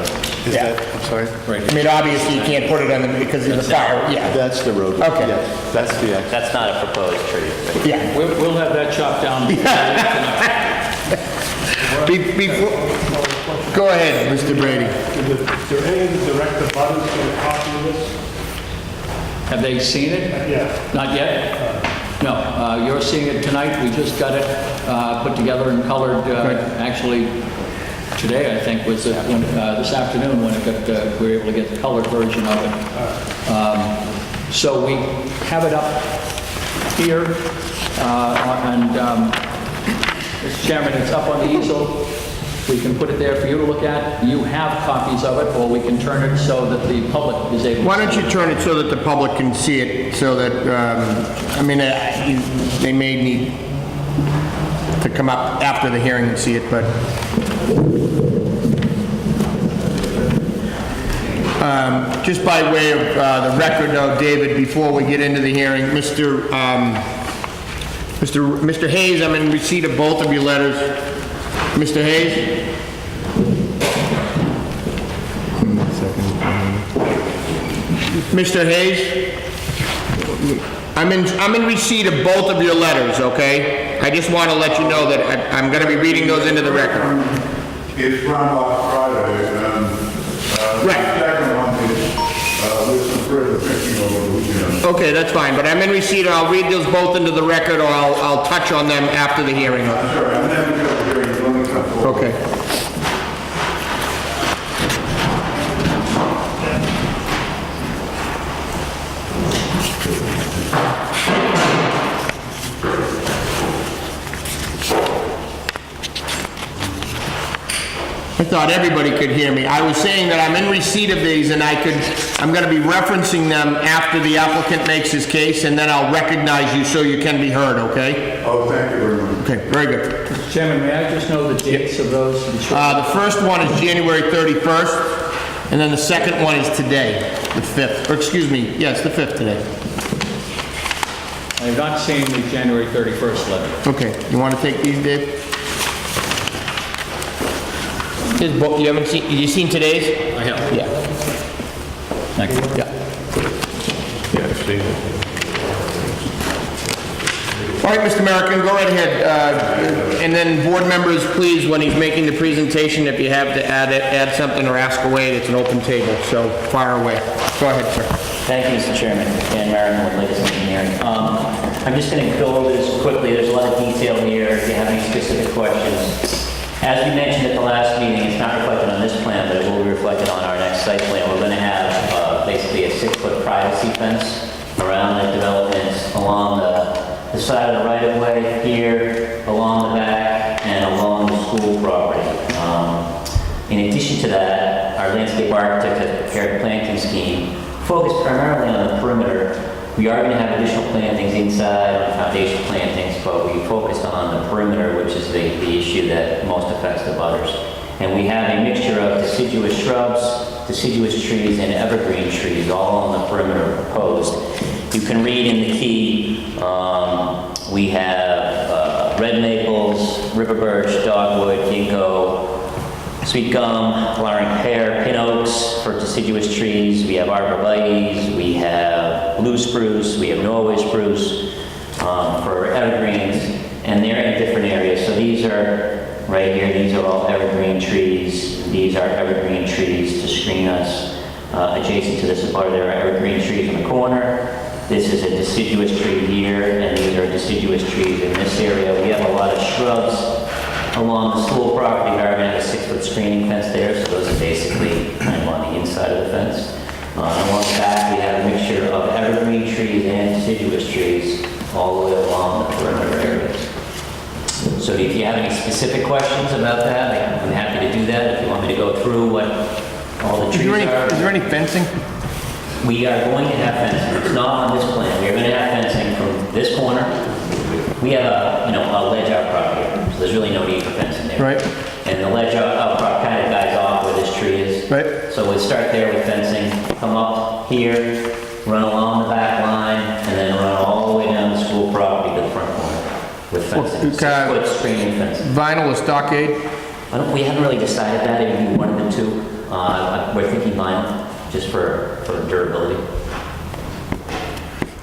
Is Yeah. that, I'm sorry? I mean, obviously you can't put it on the, because of the fire, yeah. That's the road. Okay. Yes, that's the actual. That's not a proposed tree. Yeah. We'll have that chopped down. Go ahead, Mr. Brady. Is there any of the direct abutters get a copy of this? Have they seen it? Yeah. Not yet? No, you're seeing it tonight. We just got it put together and colored, actually, today, I think, was this afternoon when it got, we were able to get the colored version of it. So we have it up here, and, Mr. Chairman, it's up on the easel. We can put it there for you to look at. You have copies of it, or we can turn it so that the public is able to see it. Why don't you turn it so that the public can see it, so that, I mean, they may need to come up after the hearing and see it, but... Just by way of the record, though, David, before we get into the hearing, Mr. Hayes, I'm in receipt of both of your letters. Mr. Hayes? Mr. Hayes? I'm in receipt of both of your letters, okay? I just want to let you know that I'm going to be reading those into the record. It's run off Friday, and Right. the second one is with some further fixing over the weekend. Okay, that's fine, but I'm in receipt, and I'll read those both into the record, or I'll touch on them after the hearing. I'm sorry, I'm never going to hear you. Let me come forward. Okay. I thought everybody could hear me. I was saying that I'm in receipt of these, and I'm going to be referencing them after the applicant makes his case, and then I'll recognize you so you can be heard, okay? Oh, thank you very much. Okay, very good. Mr. Chairman, may I just know the dates of those? The first one is January 31st, and then the second one is today, the 5th. Or excuse me, yes, the 5th today. I have not seen the January 31st letter. Okay, you want to take these, Dave? His book, you haven't seen, you seen today's? I have. Yeah. Thank you. Yeah. Yeah, I've seen it. All right, Mr. American, go right ahead. And then board members, please, when he's making the presentation, if you have to add something or ask away, it's an open table, so fire away. Go ahead, sir. Thank you, Mr. Chairman. Dan Merriman with Latest Engineering. I'm just going to go over this quickly. There's a lot of detail here. If you have any specific questions. As we mentioned at the last meeting, it's not reflected on this plan, but it will be reflected on our next site plan. We're going to have basically a 6-foot privacy fence around the development along the side of the right-of-way here, along the back, and along the school property. In addition to that, our landscape architect has prepared a planting scheme focused primarily on the perimeter. We are going to have additional plantings inside, foundation plantings, but we focused on the perimeter, which is the issue that most affects the butters. And we have a mixture of deciduous shrubs, deciduous trees, and evergreen trees, all on the perimeter proposed. You can read in the key, we have red maples, river birch, dogwood, ginkgo, sweet gum, flowering pear, pin oaks for deciduous trees. We have arborvitaes, we have blue spruce, we have Norway spruce for evergreens, and they're in different areas. So these are, right here, these are all evergreen trees. These are evergreen trees to screen us. Adjacent to this part, there are evergreen trees in the corner. This is a deciduous tree here, and these are deciduous trees in this area. We have a lot of shrubs along the school property. We are going to have a 6-foot screening fence there, so those are basically kind of on the inside of the fence. Along the back, we have a mixture of evergreen trees and deciduous trees all the way along the perimeter areas. So if you have any specific questions about that, I'm happy to do that. If you want me to go through what all the trees are. Is there any fencing? We are going to have fencing. It's not on this plan. We are going to have fencing from this corner. We have a ledge outcrop here, so there's really no need for fencing there. Right. And the ledge outcrop kind of guides off where this tree is. Right. So we'll start there with fencing, come up here, run along the back line, and then run all the way down the school property to the front corner with fencing. 6-foot screening fencing. Vinyl or stockade? We haven't really decided that. It would be one of the two. We're thinking vinyl, just for durability.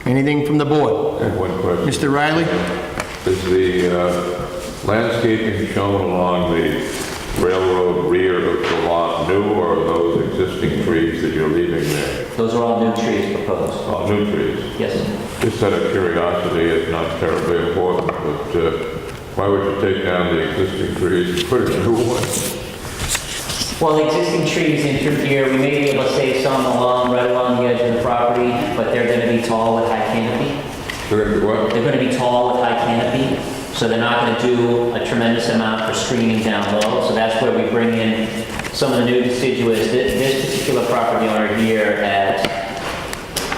Anything from the board? I have one question. Mr. Riley? Is the landscaping shown along the railroad rear of the lot new, or are those existing trees that you're leaving there? Those are all new trees proposed. All new trees? Yes. Just out of curiosity, it's not terribly important, but why would you take down the existing trees and put in new ones? Well, the existing trees in through here, we may be able to save some right along the edge of the property, but they're going to be tall with high canopy. They're going to be what? They're going to be tall with high canopy, so they're not going to do a tremendous amount for screening down low. So that's where we bring in some of the new deciduous. This particular property owner here at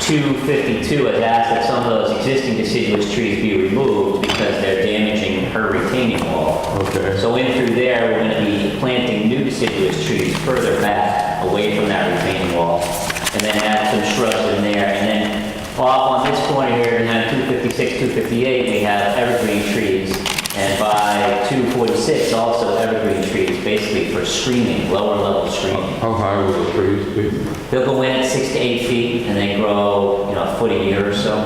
252 has asked that some of those existing deciduous trees be removed because they're damaging her retaining wall. Okay. So in through there, we're going to be planting new deciduous trees further back, away from that retaining wall, and then add some shrubs in there. And then off on this corner here, behind 256, 258, we have evergreen trees, and by 246, also evergreen trees, basically for screening, lower level screening. How high will the trees be? They'll go in at 6 to 8 feet, and they grow, a foot a year or so.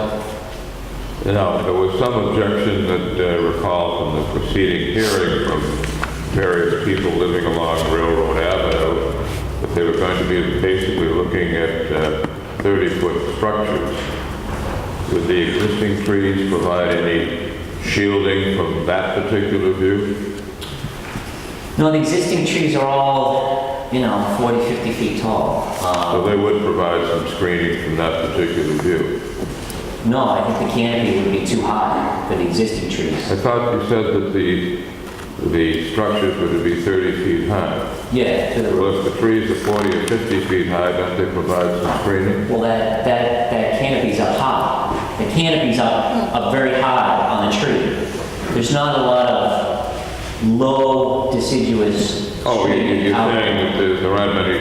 Now, there was some objection that I recall from the preceding hearing from various people living along Railroad Avenue, that they were going to be basically looking at 30-foot structures. Would the existing trees provide any shielding from that particular view? No, the existing trees are all, 40, 50 feet tall. So they would provide some screening from that particular view? No, I think the canopy would be too high for the existing trees. I thought you said that the structures were to be 30 feet high. Yeah, to the Well, roof. if the trees are 40 or 50 feet high, don't they provide some screening? Well, that canopy's up high. The canopy's up very high on the tree. There's not a lot of low deciduous Oh, you're screening saying out that there aren't many,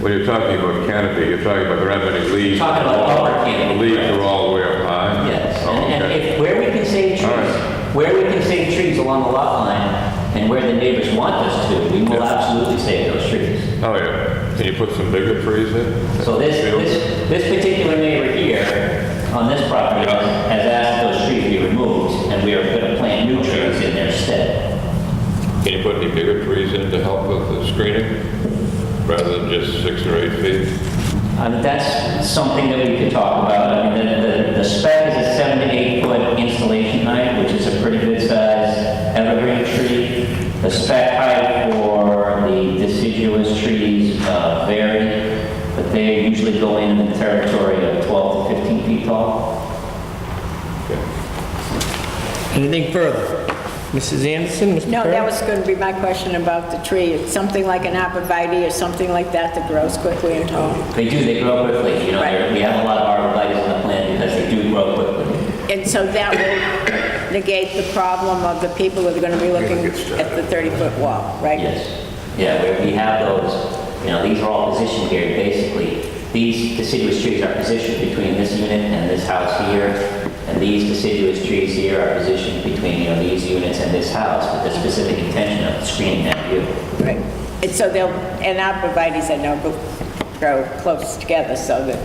when you're talking about canopy, you're talking about there aren't many leaves. Talking about upper canopy. The leaves are all the way up high? Yes, Oh, and okay. if, where we can save trees, All right. where we can save trees along the lot line, And where the neighbors want us to, we will absolutely save those trees. Oh, yeah. Can you put some bigger trees in? So this particular neighbor here on this property has asked those trees be removed, and we are going to plant new trees in their stead. Can you put any bigger trees in to help with the screening, rather than just 6 or 8 feet? That's something that we could talk about. I mean, the spec is a 7 to 8 foot installation height, which is a pretty good size evergreen tree. The spec height for the deciduous trees vary, but they usually go in the territory of 12 to 15 feet tall. Anything further? Mrs. Anderson, Mr. No, Perry? that was going to be my question about the tree. It's something like an arborvitae or something like that that grows quickly and tall. They do, they grow quickly. You know, Right. we have a lot of arborvitaes in the plant because they do grow quickly. And so that will negate the problem of the people that are going to be looking at the 30-foot wall, right? Yes. Yeah, we have those, you know, these are all positioned here. Basically, these deciduous trees are positioned between this unit and this house here. And these deciduous trees here are positioned between, you know, these units and this house with the specific intention of screening that view. Right. And so and arborvitaes, I know, grow close together so that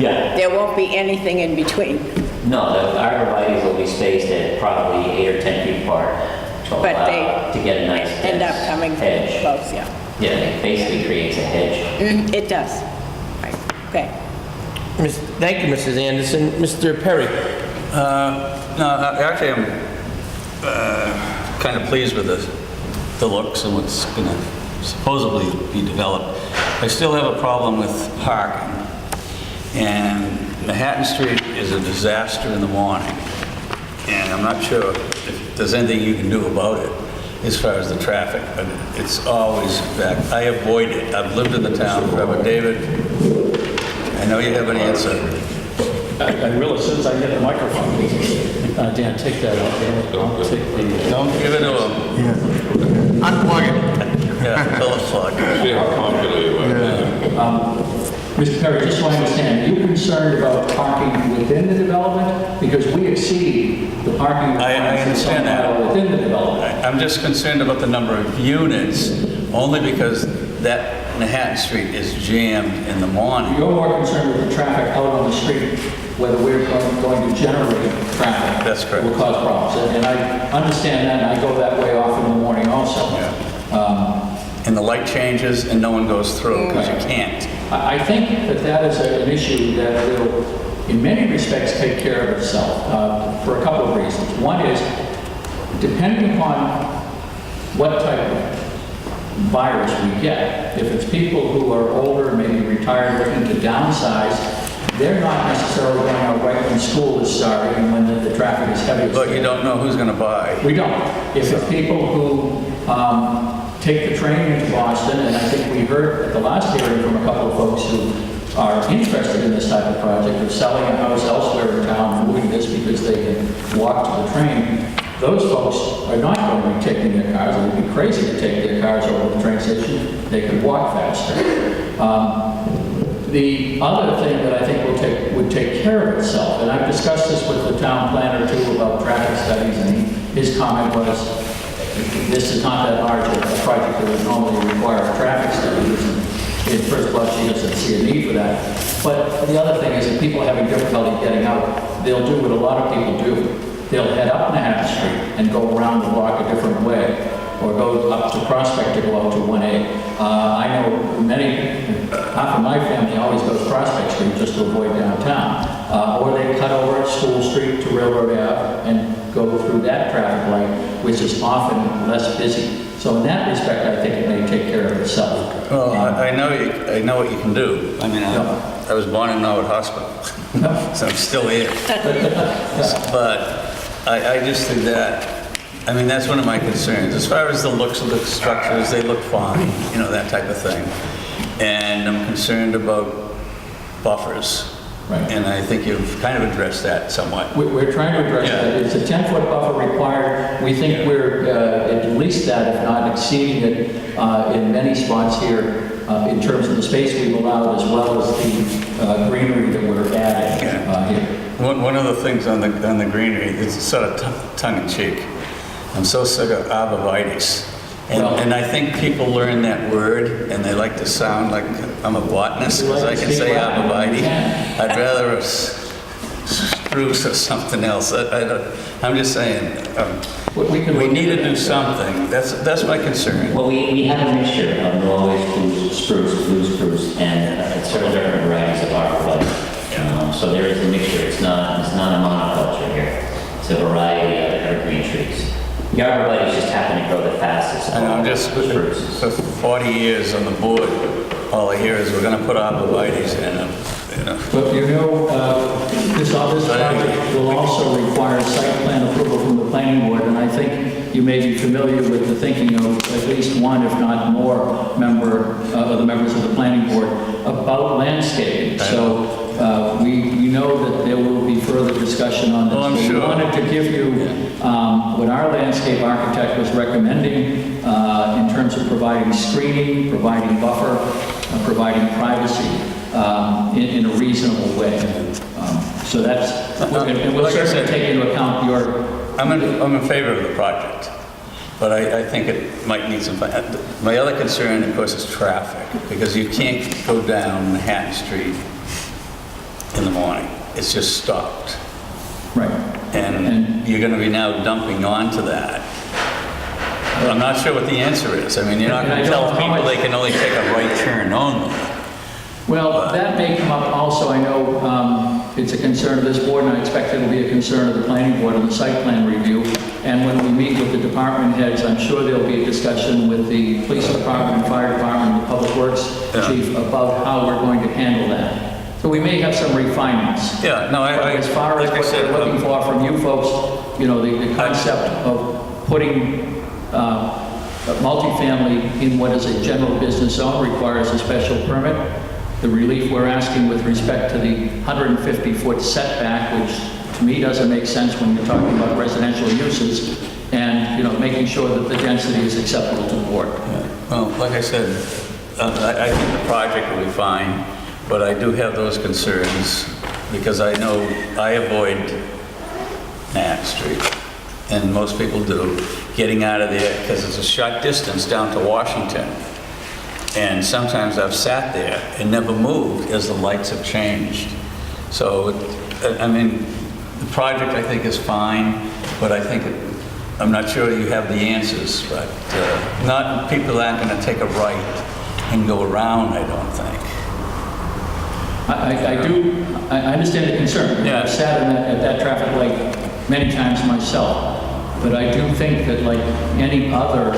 Yeah. there won't be anything in between. No, the arborvitaes will be spaced at probably 8 or 10 feet apart. To But allow- they to get a nice End up dense coming hedge. close, yeah. Yeah, it basically creates a hedge. It does. Right, okay. Thank you, Mrs. Anderson. Mr. Perry? No, actually, I'm kind of pleased with the looks and what's going to supposedly be developed. I still have a problem with parking. And Manhattan Street is a disaster in the morning. And I'm not sure if there's anything you can do about it as far as the traffic, but it's always back. I avoid it. I've lived in the town forever. David, I know you have an answer. I realize as soon as I get the microphone, Dan, take that out. I'll take the... Don't give it to him. Unplug it. Yeah, pull the plug. See how popular you are. Mr. Perry, just so I understand, are you concerned about parking within the development? Because we exceed the parking I requirements that understand that. are within the development. I'm just concerned about the number of units, only because that Manhattan Street is jammed in the morning. You're more concerned with the traffic out on the street, whether we're going to generate traffic. That's correct. Will cause problems. And I understand that, and I go that way off in the morning also. And the light changes and no one goes through because you can't. I think that is an issue that will, in many respects, take care of itself for a couple of reasons. One is, depending upon what type of virus we get, if it's people who are older, maybe retired, looking to downsize, they're not necessarily going out right when school is starting and when the traffic is heavy. But you don't know who's going to buy. We don't. If it's people who take the train into Boston, and I think we heard at the last hearing from a couple of folks who are interested in this type of project, of selling a house elsewhere in town, moving this because they can walk to the train, those folks are not going to be taking their cars. It would be crazy to take their cars over to the train station. They could walk faster. The other thing that I think would take care of itself, and I've discussed this with the town planner too about traffic studies, and his comment was, this is not that large a project that would normally require a traffic study. In first blush, he doesn't see a need for that. But the other thing is that people are having difficulty getting out, they'll do what a lot of people do. They'll head up Manhattan Street and go around the block a different way, or go up to Prospect to go out to 1A. I know half of my family always goes Prospect Street just to avoid downtown. Or they cut over at School Street to Railroad Ave and go through that traffic light, which is often less busy. So in that respect, I think it may take care of itself. Well, I know what you can do. I mean, I was born in Norwood Hospital, so I'm still here. But I just think that, I mean, that's one of my concerns. As far as the looks of the structures, they look fine, you know, that type of thing. And I'm concerned about buffers. Right. And I think you've kind of addressed that somewhat. We're trying to address Yeah. that. It's a 10-foot buffer required. We think we're at least that, if not exceeding it, in many spots here in terms of the space we've allowed, as well as the greenery that we're adding here. One of the things on the greenery, it's sort of tongue-in-cheek. I'm so sick of arborvitae. And I think people learn that word and they like to sound like I'm a botanist because I can say arborvitae. I'd rather a spruce or something else. I'm just saying, we need to do something. That's my concern. Well, we have a mixture of Norway spruce, blue spruce, and several different varieties of arborvitae. So there is a mixture. It's not a monoculture here. It's a variety of evergreen trees. The arborvitae just happen to grow the fastest. And I'm just, for 40 years on the board, all I hear is we're going to put arborvitae in, But this project will also require site plan approval from the planning board, and I think you may be familiar with the thinking of at least one, if not more, of the members of the planning board about landscaping. So we know that there will be further discussion on this. Well, I'm So sure. we wanted to give you what our landscape architect was recommending in terms of providing screening, providing buffer, providing privacy in a reasonable way. So that's, and we'll Like I certainly said, take into account your... I'm in favor of the project, but I think it might need some, my other concern, of course, is traffic, because you can't go down Manhattan Street in the morning. It's just stopped. Right. And you're going to be now dumping onto that. I'm not sure what the answer is. I mean, you're not going to tell people they can only take a right turn only. Well, that may come up also. I know it's a concern of this board, and I expect it'll be a concern of the planning board on the site plan review. And when we meet with the department heads, I'm sure there'll be a discussion with the police department, and fire department, and the public works chief about how we're going to handle that. So we may have some refinements. Yeah, no, But as far as like I what said, we're looking for from you folks, the concept of putting multifamily in what is a general business zone requires a special permit. The relief we're asking with respect to the 150-foot setback, which to me doesn't make sense when you're talking about residential uses, and, making sure that the density is acceptable to the board. Well, like I said, I think the project will be fine, but I do have those concerns because I know I avoid Manhattan Street, and most people do, getting out of there because it's a short distance down to Washington. And sometimes I've sat there and never moved as the lights have changed. So, the project I think is fine, but I'm not sure you have the answers, but people aren't going to take a right and go around, I don't think. I understand the concern. Yeah. I've sat at that traffic light many times myself, but I do think that like any other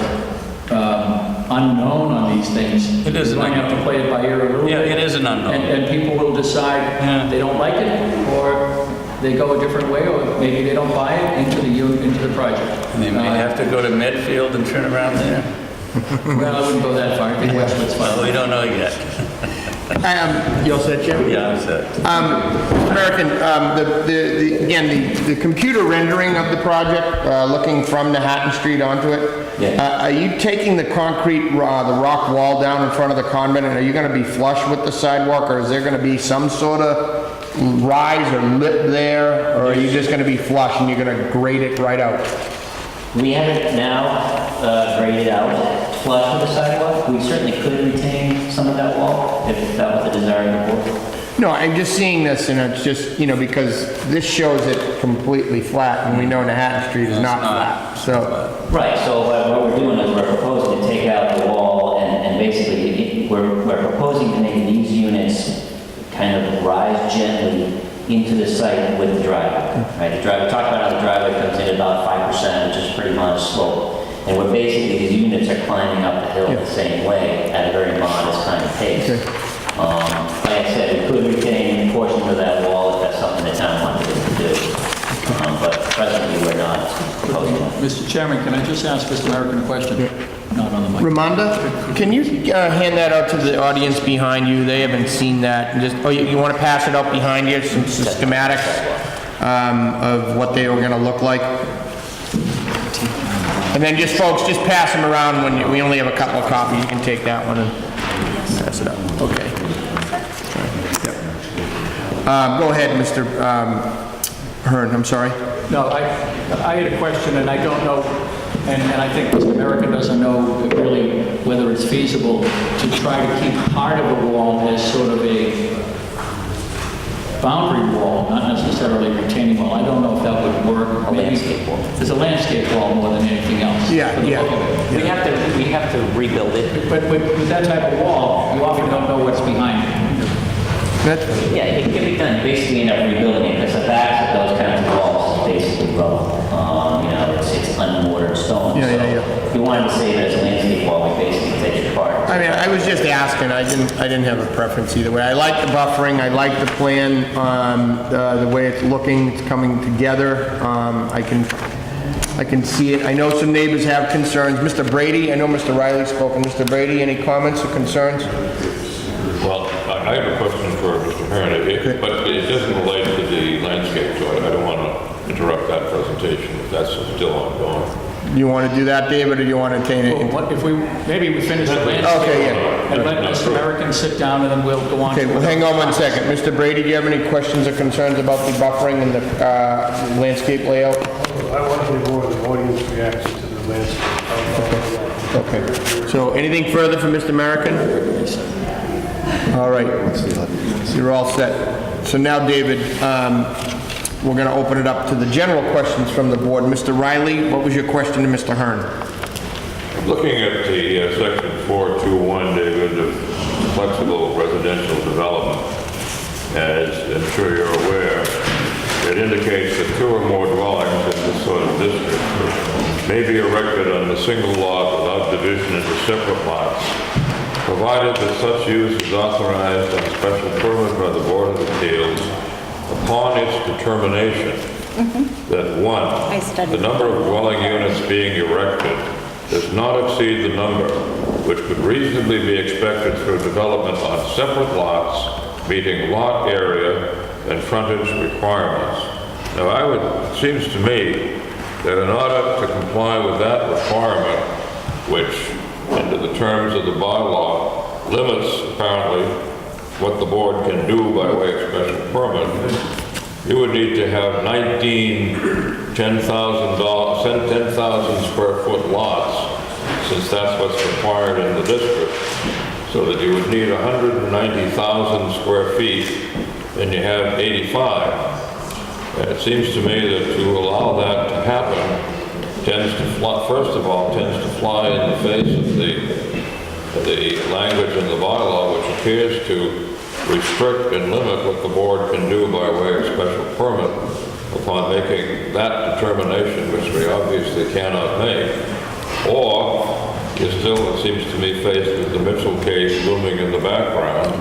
unknown on these things, It is we're an going to have to unknown. play it by ear a little Yeah, bit. it is an unknown. And people will decide they don't like it, or they go a different way, or maybe they don't buy it into the project. And they may have to go to Medfield and turn around there. Well, I wouldn't go that far. I think Westwood's Well, fine. we don't know yet. You all set, Jim? Yeah, I'm set. American, the computer rendering of the project, looking from Manhattan Street onto it, Yeah. are you taking the concrete, the rock wall down in front of the convent, and are you gonna be flush with the sidewalk, or is there gonna be some sort of rise or lip there, or are you just gonna be flush and you're gonna grade it right out? We have it now graded out flush with the sidewalk. We certainly could retain some of that wall if that was the desire of the board. No, I'm just seeing this, and it's just, because this shows it completely flat, and we know Manhattan Street is not flat, so. Right, so what we're doing is we're proposing to take out the wall and basically we're proposing to make these units kind of rise gently into the site with the driveway. Right, the driveway, talked about how the driveway comes in about 5%, which is pretty modest slope. And we're basically, these units are climbing up the hill the same way at a very modest kind of pace. Like I said, we could retain portions of that wall if that's something the town wanted to do. But presently, we're not proposing that. Mr. Chairman, can I just ask Mr. American a question? Not on the mic. Ramonda, can you hand that out to the audience behind you? They haven't seen that. And just, you want to pass it out behind you, some schematics of what they were going to look like? And then just, folks, just pass them around when we only have a couple of copies. You can take that one and pass it up. Okay. Go ahead, Mr. Hearn, I'm sorry. No, I had a question, and I don't know And I think Mr. American doesn't know really whether it's feasible to try to keep part of the wall as sort of a boundary wall, not necessarily retaining wall. I don't know if that would work. A landscape wall. There's a landscape wall more than anything else. Yeah, for the yeah. look of it. We have to rebuild it. But with that type of wall, you often don't know what's behind it. That's, Yeah, it can be done. Basically, end up rebuilding it, because the backs of those kinds of walls is basically rubble. You know, it's unmortared stone. Yeah, yeah, So yeah. if you wanted to say that it's a landscape wall, we basically take it apart. I mean, I was just asking, I didn't have a preference either way. I like the buffering, I like the plan, the way it's looking, it's coming together. I can see it. I know some neighbors have concerns. Mr. Brady, I know Mr. Riley spoke. Mr. Brady, any comments or concerns? Well, I have a question for Mr. Hearn, but it doesn't relate to the landscape, so I don't want to interrupt that presentation if that's still ongoing. You want to do that, David, or do you want to attain it? What if maybe we finish the landscape? Okay, yeah. And let Mr. American sit down, and then we'll go on. Okay, well, hang on one second. Mr. Brady, do you have any questions or concerns about the buffering and the landscape layout? I want to go the audience reaction to the landscape. Okay. So anything further from Mr. American? All right. You're all set. So now, David, we're going to open it up to the general questions from the board. Mr. Riley, what was your question to Mr. Hearn? Looking at the section 421, David, of flexible residential development, as I'm sure you're aware, it indicates that 2 or more dwellings in this sort of district may be erected on a single lot without division into separate lots, provided that such use is authorized on special permit by the Board of Appeals upon its determination that 1, the number of dwelling units being erected does not exceed the number which could reasonably be expected through development on separate lots meeting lot area and frontage requirements. Now, it seems to me that in order to comply with that requirement, which, under the terms of the bylaw, limits apparently what the board can do by way of special permit, you would need to have 19 10,000 square foot lots, since that's what's required in the district, so that you would need 190,000 square feet, and you have 85. And it seems to me that to allow that to happen tends to fly in the face of the language in the bylaw, which appears to restrict and limit what the board can do by way of special permit upon making that determination, which we obviously cannot make. Or you're still, it seems to me, faced with the Mitchell case looming in the background,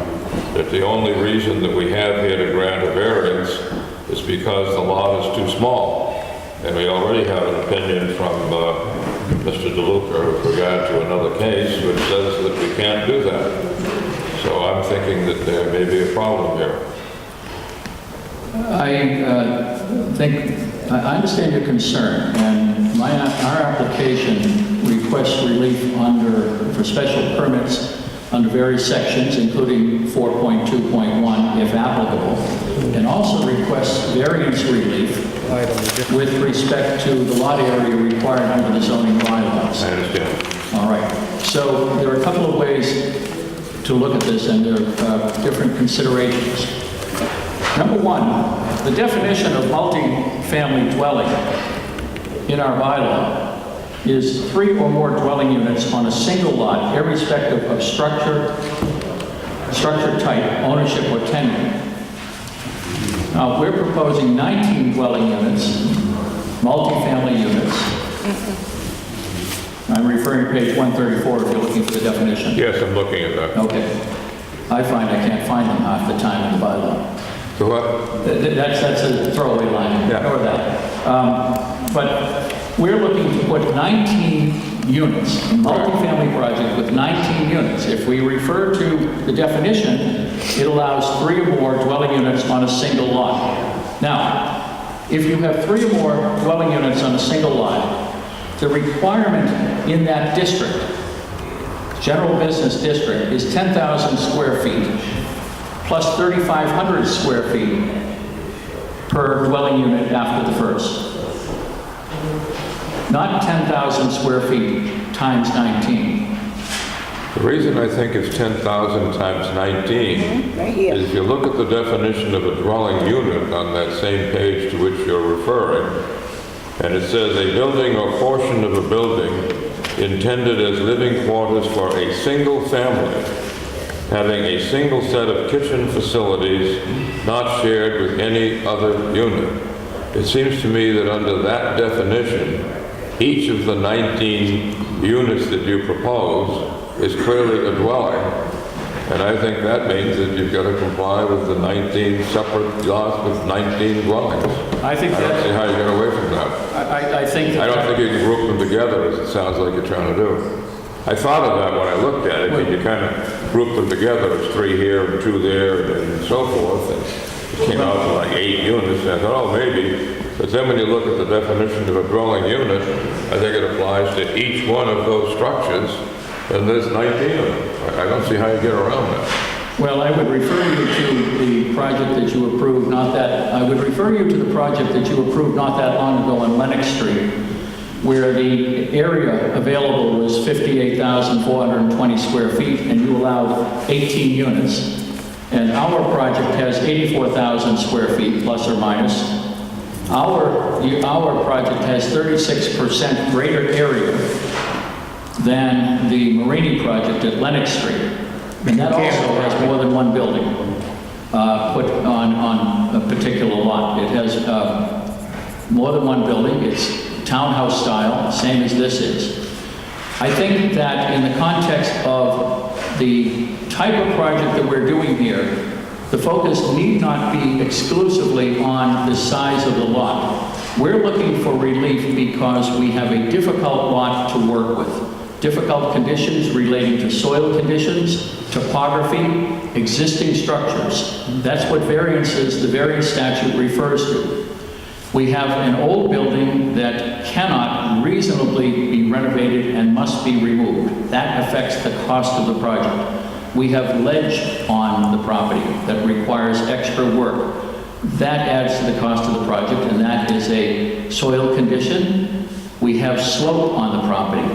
that the only reason that we have here to grant a variance is because the lot is too small. And we already have an opinion from Mr. DeLuca with regard to another case which says that we can't do that. So I'm thinking that there may be a problem here. I understand your concern, and our application requests relief for special permits under various sections, including 4.2.1, if applicable, and also requests variance relief with respect to the lot area required under the zoning bylaws. I understand. All right. So there are a couple of ways to look at this, and there are different considerations. Number 1, the definition of multi-family dwelling in our bylaw is 3 or more dwelling units on a single lot, irrespective of structure type, ownership, or tenure. Now, we're proposing 19 dwelling units, multi-family units. I'm referring to page 134 if you're looking for the definition. Yes, I'm looking at that. Okay. I find I can't find them half the time in the bylaw. So what? That's a throwaway line. Yeah. Ignore that. But we're looking to put 19 units, a multifamily project with 19 units. If we refer to the definition, it allows 3 or more dwelling units on a single lot. Now, if you have 3 or more dwelling units on a single lot, the requirement in that district, general business district, is 10,000 square feet plus 3,500 square feet per dwelling unit after the first. not 10,000 square feet times 19. The reason I think it's 10,000 times 19 Right here. is if you look at the definition of a dwelling unit on that same page to which you're referring, and it says a building or portion of a building intended as living quarters for a single family, having a single set of kitchen facilities not shared with any other unit. It seems to me that under that definition, each of the 19 units that you propose is clearly a dwelling. And I think that means that you've got to comply with the 19 separate lots with 19 dwellings. I think I don't that- see how you get away from that. I think that... I don't think you can group them together, as it sounds like you're trying to do. I thought of that when I looked at it, but you kind of group them together as 3 here and 2 there and so forth, and it came out to like 8 units, and I thought, oh, maybe. But then when you look at the definition of a dwelling unit, I think it applies to each one of those structures, and there's 19 of them. I don't see how you get around that. Well, I would refer you to the project that you approved not that long ago on Lenox Street, where the area available was 58,420 square feet, and you allowed 18 units. And our project has 84,000 square feet, plus or minus. Our project has 36% greater area than the Marini project at Lenox Street. And that also has more than one building put on a particular lot. It has more than one building. It's townhouse style, same as this is. I think that in the context of the type of project that we're doing here, the focus need not be exclusively on the size of the lot. We're looking for relief because we have a difficult lot to work with. Difficult conditions relating to soil conditions, topography, existing structures. That's what variances, the variance statute refers to. We have an old building that cannot reasonably be renovated and must be removed. That affects the cost of the project. We have ledge on the property that requires extra work. That adds to the cost of the project, and that is a soil condition. We have slope on the property.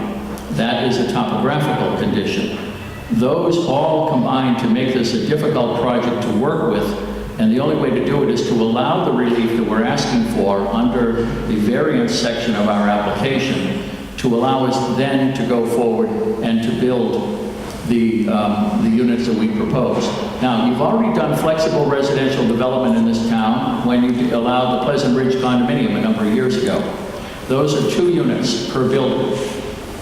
That is a topographical condition. Those all combine to make this a difficult project to work with, and the only way to do it is to allow the relief that we're asking for under the variance section of our application to allow us then to go forward and to build the units that we propose. Now, you've already done flexible residential development in this town when you allowed the Pleasant Ridge condominium a number of years ago. Those are 2 units per building.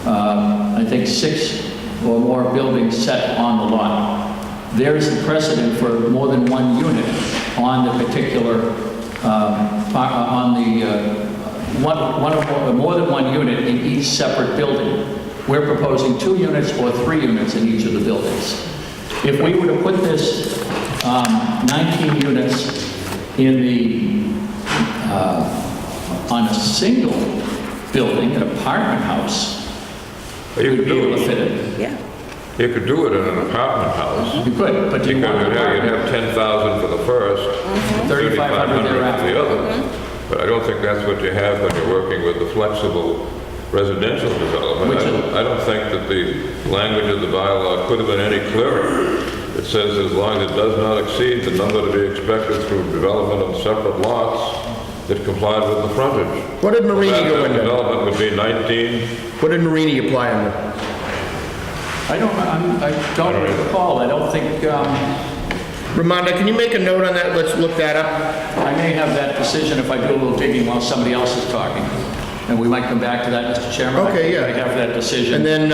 I think 6 or more buildings set on the lot. There is a precedent for more than 1 unit on the particular, more than 1 unit in each separate building. We're proposing 2 units or 3 units in each of the buildings. If we were to put this 19 units in the, on a single building, an apartment house, You we'd could be do able to it. fit it. Yeah. You could do it in an apartment house. You could, but you Because want you'd have 10,000 for the first, 3,500 for thereafter. the others. But I don't think that's what you have when you're working with the flexible residential development. I don't think that the language of the bylaw could have been any clearer. It says as long as it does not exceed the number to be expected through development of separate lots that complied with the frontage. What did Marini That go into? development would be 19. What did Marini apply under? I don't recall. I don't think, Ramonda, can you make a note on that? Let's look that up. I may have that decision if I do a little digging while somebody else is talking. And we might come back to that, Mr. Chairman. Okay, yeah. I have that decision. And then,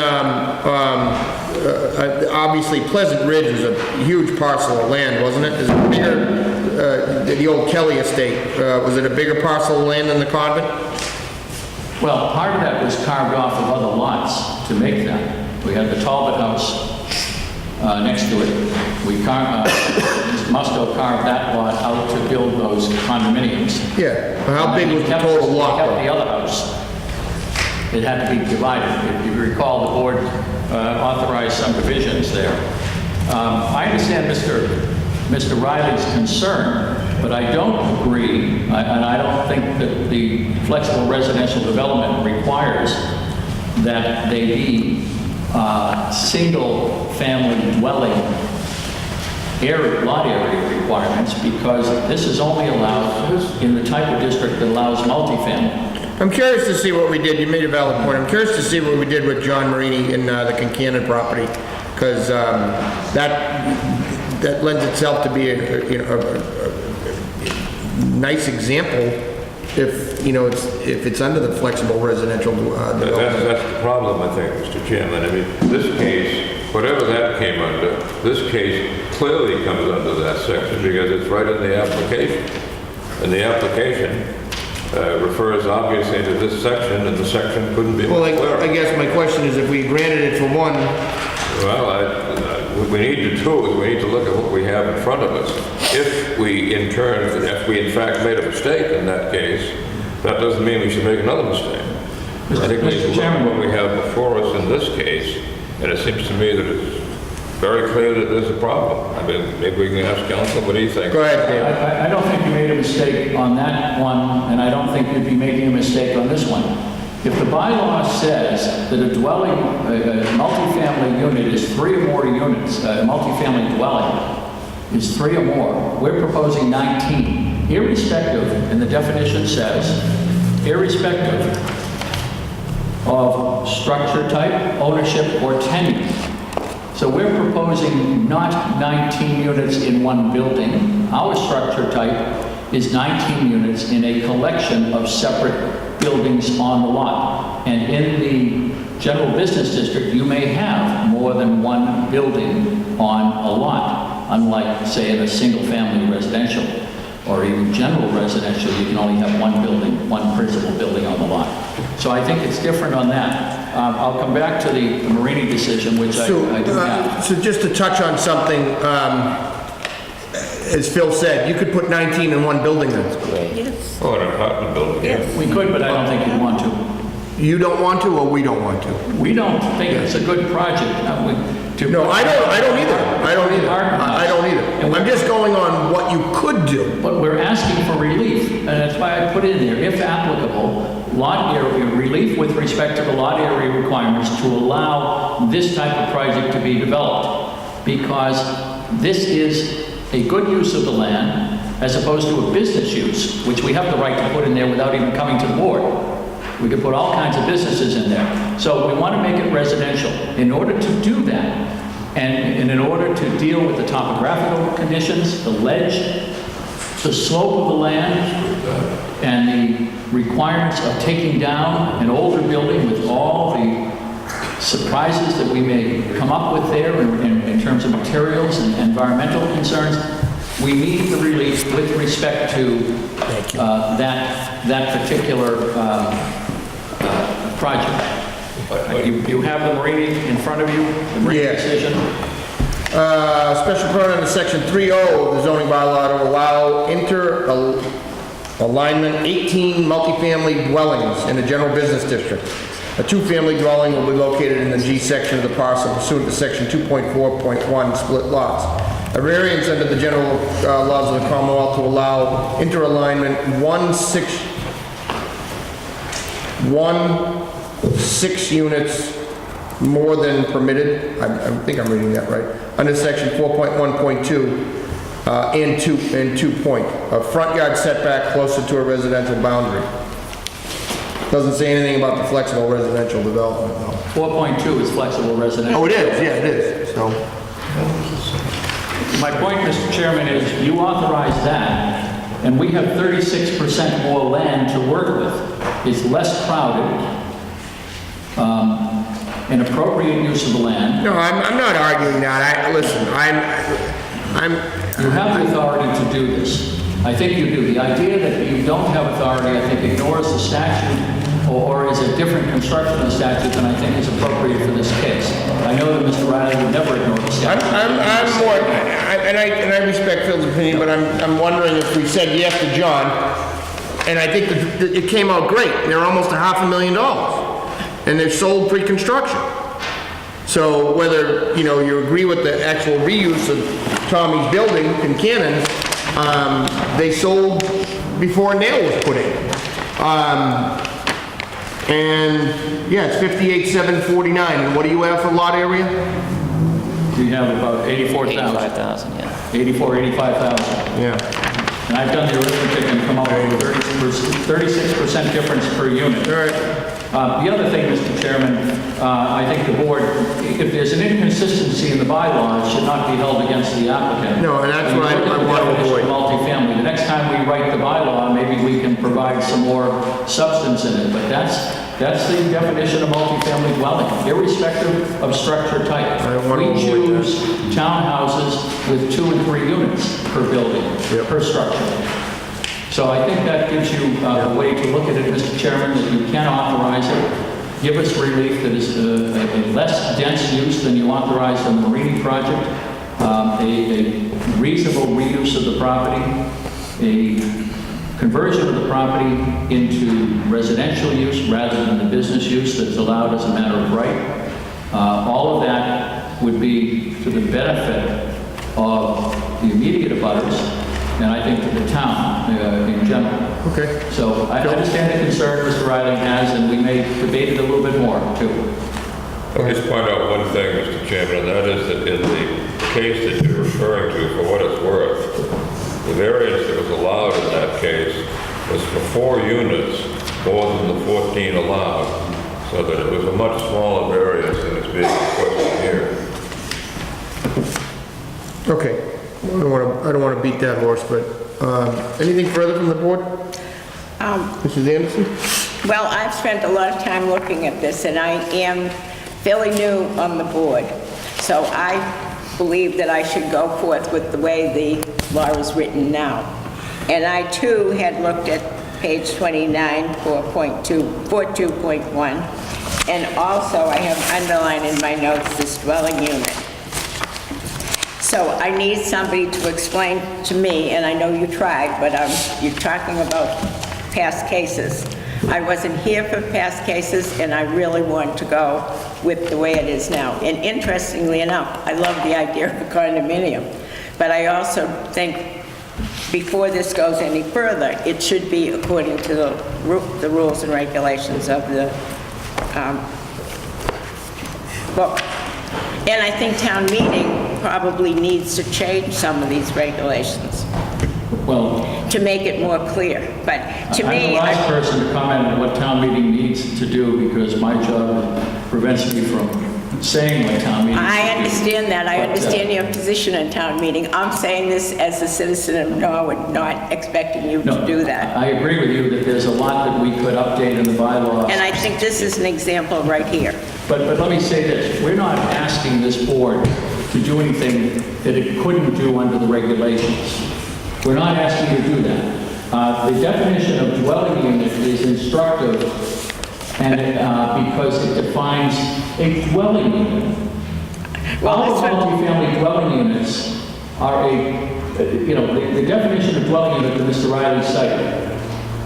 obviously Pleasant Ridge was a huge parcel of land, wasn't it? Is it bigger, the old Kelly estate, was it a bigger parcel of land than the convent? Well, part of that was carved off of other lots to make that. We had the Talbot House next to it. Mr. Musto carved that lot out to build those condominiums. Yeah, how big was the Kept- total lot? Kept though? the other house. It had to be divided. If you recall, the board authorized some divisions there. I understand Mr. Riley's concern But I don't agree, and I don't think that the flexible residential development requires that they be single-family dwelling area, lot area requirements, because this is only allowed in the type of district that allows multifamily. I'm curious to see what we did, you made a valid point, I'm curious to see what we did with John Marini in the Concanon property, because that lends itself to be a nice example if, if it's under the flexible residential development. That's the problem, I think, Mr. Chairman. I mean, this case, whatever that came under, this case clearly comes under that section because it's right in the application. And the application refers obviously to this section, and the section couldn't be more clear. I guess my question is, if we granted it for one, Well, we need to do is we need to look at what we have in front of us. If we in fact made a mistake in that case, that doesn't mean we should make another mistake. I think we need to look at what we have before us in this case, and it seems to me that it's very clear that there's a problem. I mean, maybe we can ask counsel, what do you think? go ahead, Dave. I don't think you made a mistake on that one, and I don't think you'd be making a mistake on this one. If the bylaw says that a dwelling, a multifamily unit is 3 or more units, a multifamily dwelling is 3 or more, we're proposing 19, irrespective, and the definition says, irrespective of structure type, ownership, or tenure. So we're proposing not 19 units in one building. Our structure type is 19 units in a collection of separate buildings on the lot. And in the general business district, you may have more than one building on a lot, unlike, say, in a single-family residential or even general residential, you can only have one building, one principal building on the lot. So I think it's different on that. I'll come back to the Marini decision, which I do have. So just to touch on something, as Phil said, you could put 19 in one building then. Yes. Oh, an apartment building, yeah. We could, but I don't think you'd want to. You don't want to, or we don't want to? We don't think it's a good project. No, I don't either. I don't either. I'm just going on what you could do. But we're asking for relief, and that's why I put in there, if applicable, lot area relief with respect to the lot area requirements to allow this type of project to be developed. Because this is a good use of the land as opposed to a business use, which we have the right to put in there without even coming to the board. We could put all kinds of businesses in there. So we want to make it residential. In order to do that, and in order to deal with the topographical conditions, the ledge, the slope of the land, and the requirements of taking down an older building with all the surprises that we may come up with there in terms of materials and environmental concerns, we need the relief with respect to that particular project. You have the Marini in front of you, the Marini decision? Special permit under section 3.0 of the zoning bylaw to allow alignment 18 multifamily dwellings in a general business district. A 2-family dwelling will be located in the G section of the parcel pursuant to section 2.4.1 split lots. A variance under the general laws of the Commonwealth to allow interalignment 1 6 units more than permitted. I think I'm reading that right. Under section 4.1.2 and 2 point. A front yard setback closer to a residential boundary. Doesn't say anything about the flexible residential development, though. 4.2 is flexible residential. Oh, it is, yeah, it is, so. My point, Mr. Chairman, is you authorize that, and we have 36% more land to work with. It's less crowded, an appropriate use of the land. No, I'm not arguing that. Listen, You have the authority to do this. I think you do. The idea that you don't have authority, I think, ignores the statute or is a different construction of the statute than I think is appropriate for this case. I know that Mr. Riley would never ignore the statute. I'm more, and I respect Phil's opinion, but I'm wondering if we said yes to John, and I think that it came out great. They're almost $500,000, and they're sold pre-construction. So whether, you agree with the actual reuse of Tommy's building in Cannon, They sold before a nail was put in. And, yeah, it's 58,749. And what do you have for lot area? We have about 84,000. 85,000, yeah. 85,000. Yeah. And I've done the arithmetic and come up with a 36% difference per unit. All right. The other thing, Mr. Chairman, I think the board, if there's an inconsistency in the bylaw, it should not be held against the applicant. No, and that's When what you look I at the want to definition of avoid. Multifamily, the next time we write the bylaw, maybe we can provide some more substance in it, but that's the definition of multifamily dwelling, irrespective of structure type. I want to We avoid that. choose townhouses with 2 and 3 units per building, per structure. So I think that gives you a way to look at it, Mr. Chairman, that you can authorize it, give us relief that is a less dense use than you authorized on the Marini project, a reasonable reuse of the property, a conversion of the property into residential use rather than the business use that's allowed as a matter of right. All of that would be to the benefit of the immediate abutters, and I think to the town in general. Okay. So I understand the concern Mr. Riley has, and we may debate it a little bit more, too. I'll just point out one thing, Mr. Chairman, and that is that in the case that you're referring to, for what it's worth, the variance that was allowed in that case was for 4 units, more than the 14 allowed, so that it was a much smaller variance than is being requested here. Okay. I don't want to beat that horse, but anything further from the board? Mrs. Anderson? Well, I've spent a lot of time looking at this, and I am fairly new on the board. So I believe that I should go forth with the way the law is written now. And I, too, had looked at page 29, 42.1, and also I have underlined in my notes this dwelling unit. So I need somebody to explain to me, and I know you tried, but you're talking about past cases. I wasn't here for past cases, and I really want to go with the way it is now. And interestingly enough, I love the idea of a condominium, but I also think before this goes any further, it should be according to the rules and regulations of the book. And I think town meeting probably needs to change some of these regulations Well, to make it more clear. But to I'm the me, last person to comment on what town meeting needs to do, because my job prevents me from saying what town meeting needs to do. I understand that. I But, understand your position in town meeting. I'm saying this as a citizen of Norwood, not expecting you to do that. I agree with you that there's a lot that we could update in the bylaws. And I think this is an example right here. But let me say this, we're not asking this board to do anything that it couldn't do under the regulations. We're not asking you to do that. The definition of dwelling unit is instructive, and because it defines a dwelling unit. Well, All that's what- multifamily dwelling units are the definition of dwelling unit that Mr. Riley cited,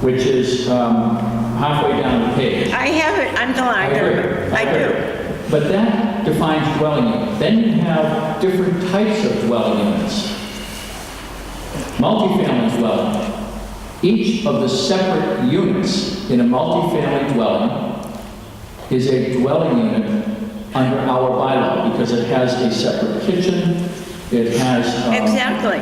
which is halfway down the page. I have it underlined. I do. But that defines dwelling unit. Then you have different types of dwelling units. Multifamily dwelling. Each of the separate units in a multifamily dwelling is a dwelling unit under our bylaw because it has a separate kitchen, it has... Exactly.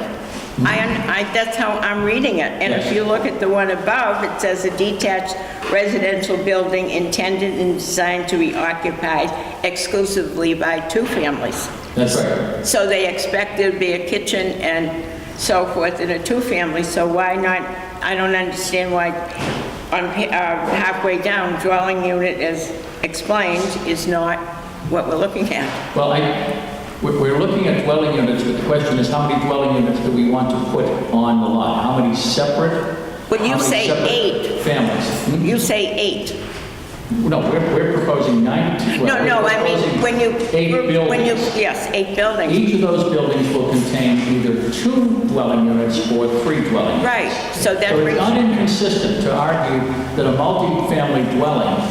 That's how I'm reading it. And if Yes. you look at the one above, it says a detached residential building intended and designed to be occupied exclusively by 2 families. That's right. So they expect there to be a kitchen and so forth in a 2-family, so why not, I don't understand why on halfway down, dwelling unit as explained is not what we're looking at. Well, we're looking at dwelling units, but the question is how many dwelling units do we want to put on the lot? How many separate? Well, you how many say separate 8. Families. You say 8. No, we're proposing 9. No, I mean, when you... 8 buildings. Yes, 8 buildings. Each of those buildings will contain either 2 dwelling units or 3 dwelling units. Right, so that So it's brings... not inconsistent to argue that a multifamily dwelling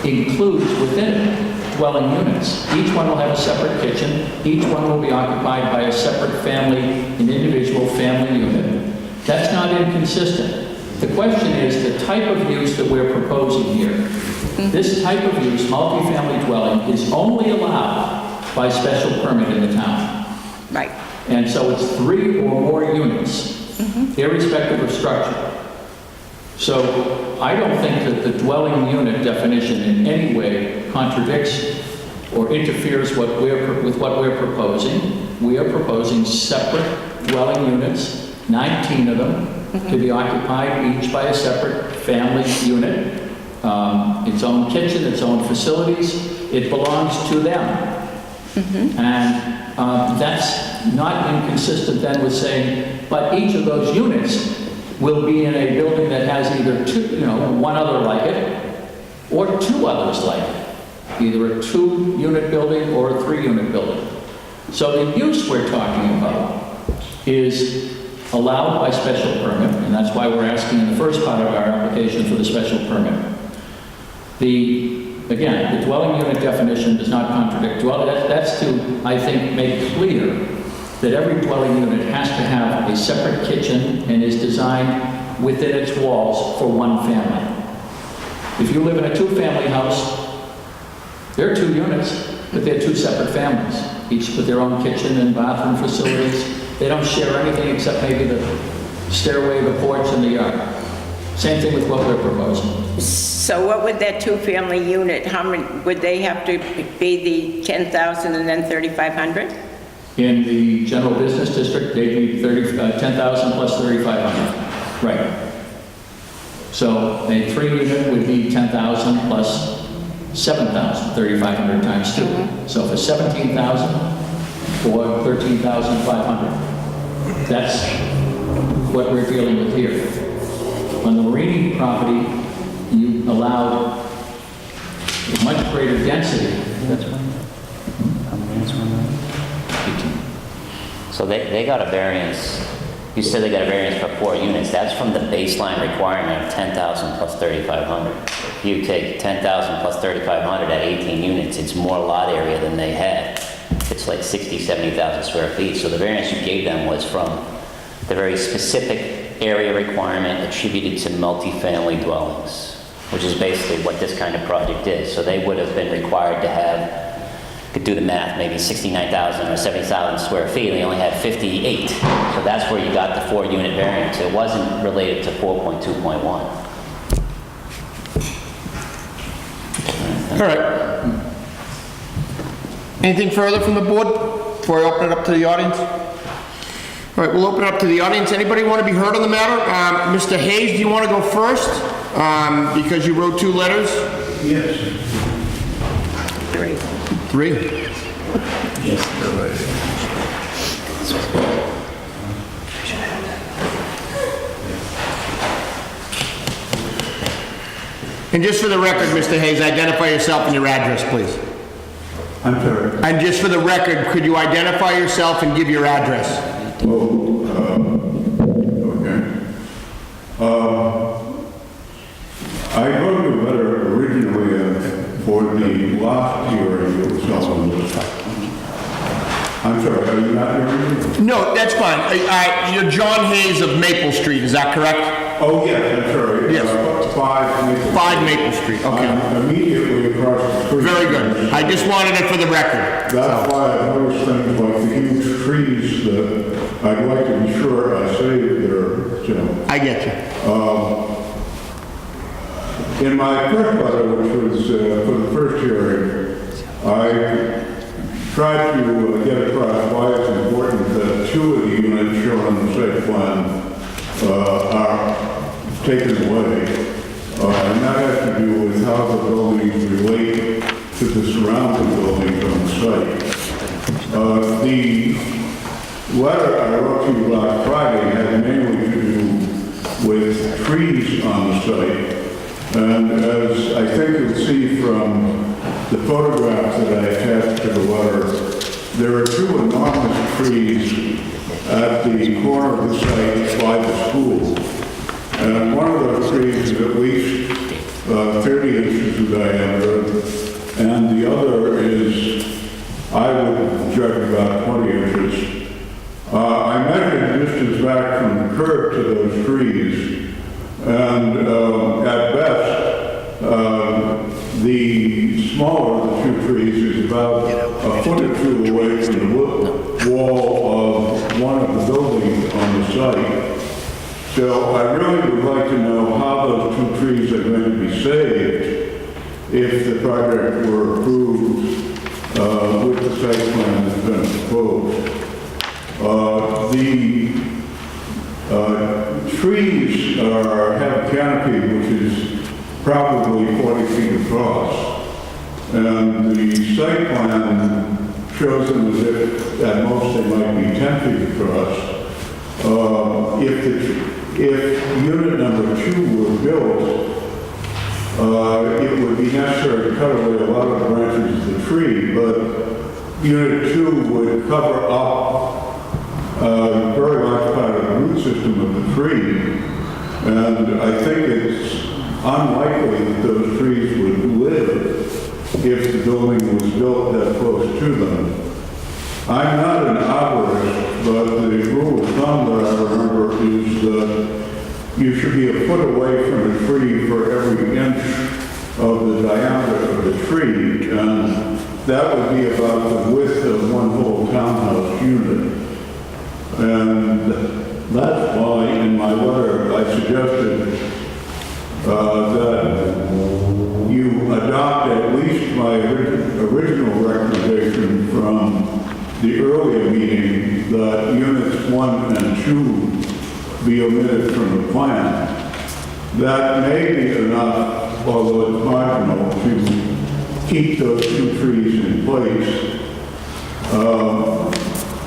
includes within it dwelling units. Each one will have a separate kitchen. Each one will be occupied by a separate family, an individual family unit. That's not inconsistent. The question is the type of use that we're proposing here. This type of use, multifamily dwelling, is only allowed by special permit in the town. Right. And so it's 3 or more units, irrespective of structure. So I don't think that the dwelling unit definition in any way contradicts or interferes with what we're proposing. We are proposing separate dwelling units, 19 of them, to be occupied each by a separate family unit, its own kitchen, its own facilities. It belongs to them. And that's not inconsistent then with saying, but each of those units will be in a building that has either one other like it, or 2 others like it. Either a 2-unit building or a 3-unit building. So the use we're talking about is allowed by special permit, and that's why we're asking in the first part of our application for the special permit. Again, the dwelling unit definition does not contradict. That's to, I think, make clear that every dwelling unit has to have a separate kitchen and is designed within its walls for one family. If you live in a 2-family house, there are 2 units, but they're 2 separate families, each with their own kitchen and bathroom facilities. They don't share anything except maybe the stairway, the porch, and the yard. Same thing with what we're proposing. So what would that 2-family unit, how many, would they have to be the 10,000 and then 3,500? In the general business district, they'd be 10,000 plus 3,500. Right. So a 3-unit would be 10,000 plus 7,000, 3,500 times 2. So for 17,000 or 13,500. That's what we're dealing with here. On the Marini property, you allowed a much greater density. That's one. So they got a variance, you said they got a variance for 4 units. That's from the baseline requirement of 10,000 plus 3,500. If you take 10,000 plus 3,500 at 18 units, it's more lot area than they had. It's like 60, 70,000 square feet. So the variance you gave them was from the very specific area requirement attributed to multifamily dwellings, which is basically what this kind of project is. So they would have been required to have, could do the math, maybe 69,000 or 70,000 square feet, and they only had 58. So that's where you got the 4-unit variance. It wasn't related to 4.2.1. All right. Anything further from the board before I open it up to the audience? All right, we'll open it up to the audience. Anybody want to be heard on the matter? Mr. Hayes, do you want to go first? Because you wrote 2 letters? Yes. 3. And just for the record, Mr. Hayes, identify yourself and your address, please. I'm sorry. And just for the record, could you identify yourself and give your address? I wrote a letter originally for the last hearing that was held. I'm sorry, are you not hearing me? No, that's fine. You're John Hayes of Maple Street, is that correct? Oh, yes, I'm sorry. Yes. 5 Maple. 5 Maple Street, okay. I'm immediately across the street. Very good. I just wanted it for the record. That's why I noticed things like the huge trees that I'd like to be sure I saved there, I get you. In my first letter, which was for the first hearing, I tried to get across why it's important that 2 of the units shown on the site plan are taken away. And that has to do with how the buildings relate to the surrounding buildings on the site. The letter I wrote to you last Friday had mainly to do with trees on the site. And as I think you'll see from the photographs that I attached to the letter, there are 2 enormous trees at the corner of the site by the school. And one of those trees is at least 30 inches in diameter, and the other distances back from the curb to those trees. And at best, the smaller of the two trees is about a foot or two away from the wall of one of the buildings on the site. So I really would like to know how those two trees are going to be saved if the project were approved with the site plan that's been proposed. The trees have a canopy which is probably 40 feet across, and the site plan shows them as if at most they might be 10 feet across. If unit number 2 were built, it would be necessary to cut away a lot of the branches of the tree, but unit 2 would cover up a very large part of the root system of the tree. And I think it's unlikely that those trees would live if the building was built that close to them. I'm not an arborist, but the rule of thumb that I remember is that you should be a foot away from a tree for every inch of the diameter of the tree, and that would be about the width of one whole townhouse unit. And that's why in my letter I suggested that you adopt at least my original recommendation from the earlier meeting that units 1 and 2 be omitted from the plan. That may be enough, although it's marginal, to keep those two trees in place.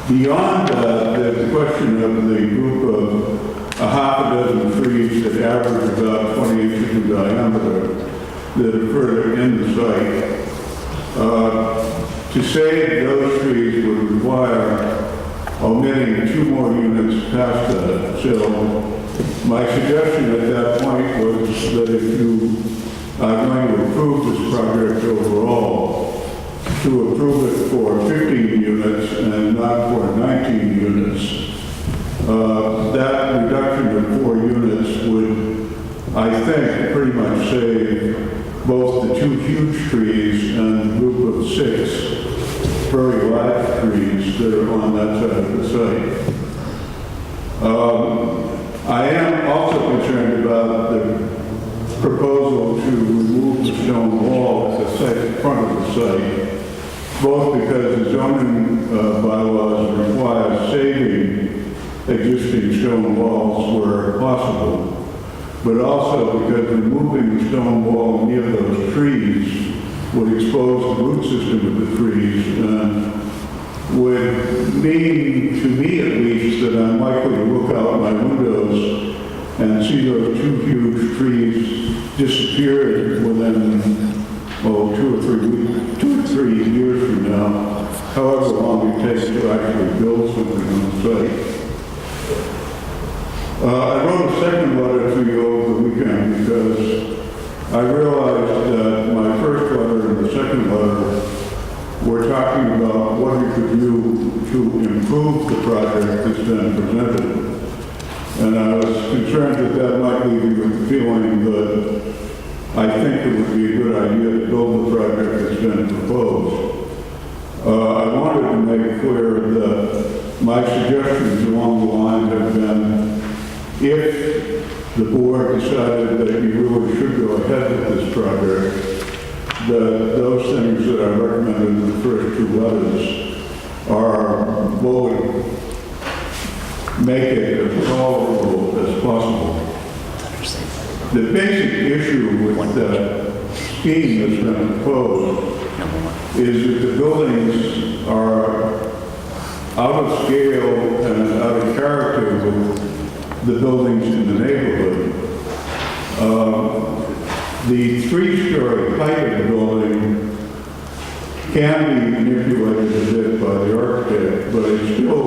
Beyond that, there's the question of the group of a half a dozen trees that average about 20 inches in diameter that are further in the site. To save those trees would require omitting 2 more units past that. So my suggestion at that point was that if you are going to approve this project overall, to approve it for 15 units and not for 19 units. That reduction of 4 units would, I think, pretty much save both the 2 huge trees and the group of 6 very large trees that are on that side of the site. I am also concerned about the proposal to remove the stone wall at the front of the site, both because the zoning bylaws require saving existing stone walls where possible, but also because removing the stone wall near those trees would expose the root system of the trees and would mean, to me at least, that I'm likely to look out my windows and see those 2 huge trees disappear within, 2 or 3 years from now, however long it takes to actually build something on the site. I wrote a second letter to you over the weekend because I realized that my first letter and the second letter were talking about what you could do to improve the project that's been presented. And I was concerned that that might leave you with the feeling that I think it would be a good idea to build the project that's been proposed. I wanted to make clear that my suggestions along the line have been, if the board decided that you really should go ahead with this project, that those things that I recommended in the first 2 letters are what would make it as tolerable as possible. The basic issue with the scheme that's been proposed is that the buildings are out of scale and out of character with the buildings in the neighborhood. The 3-story height of the building can be manipulated a bit by the architect, but it's still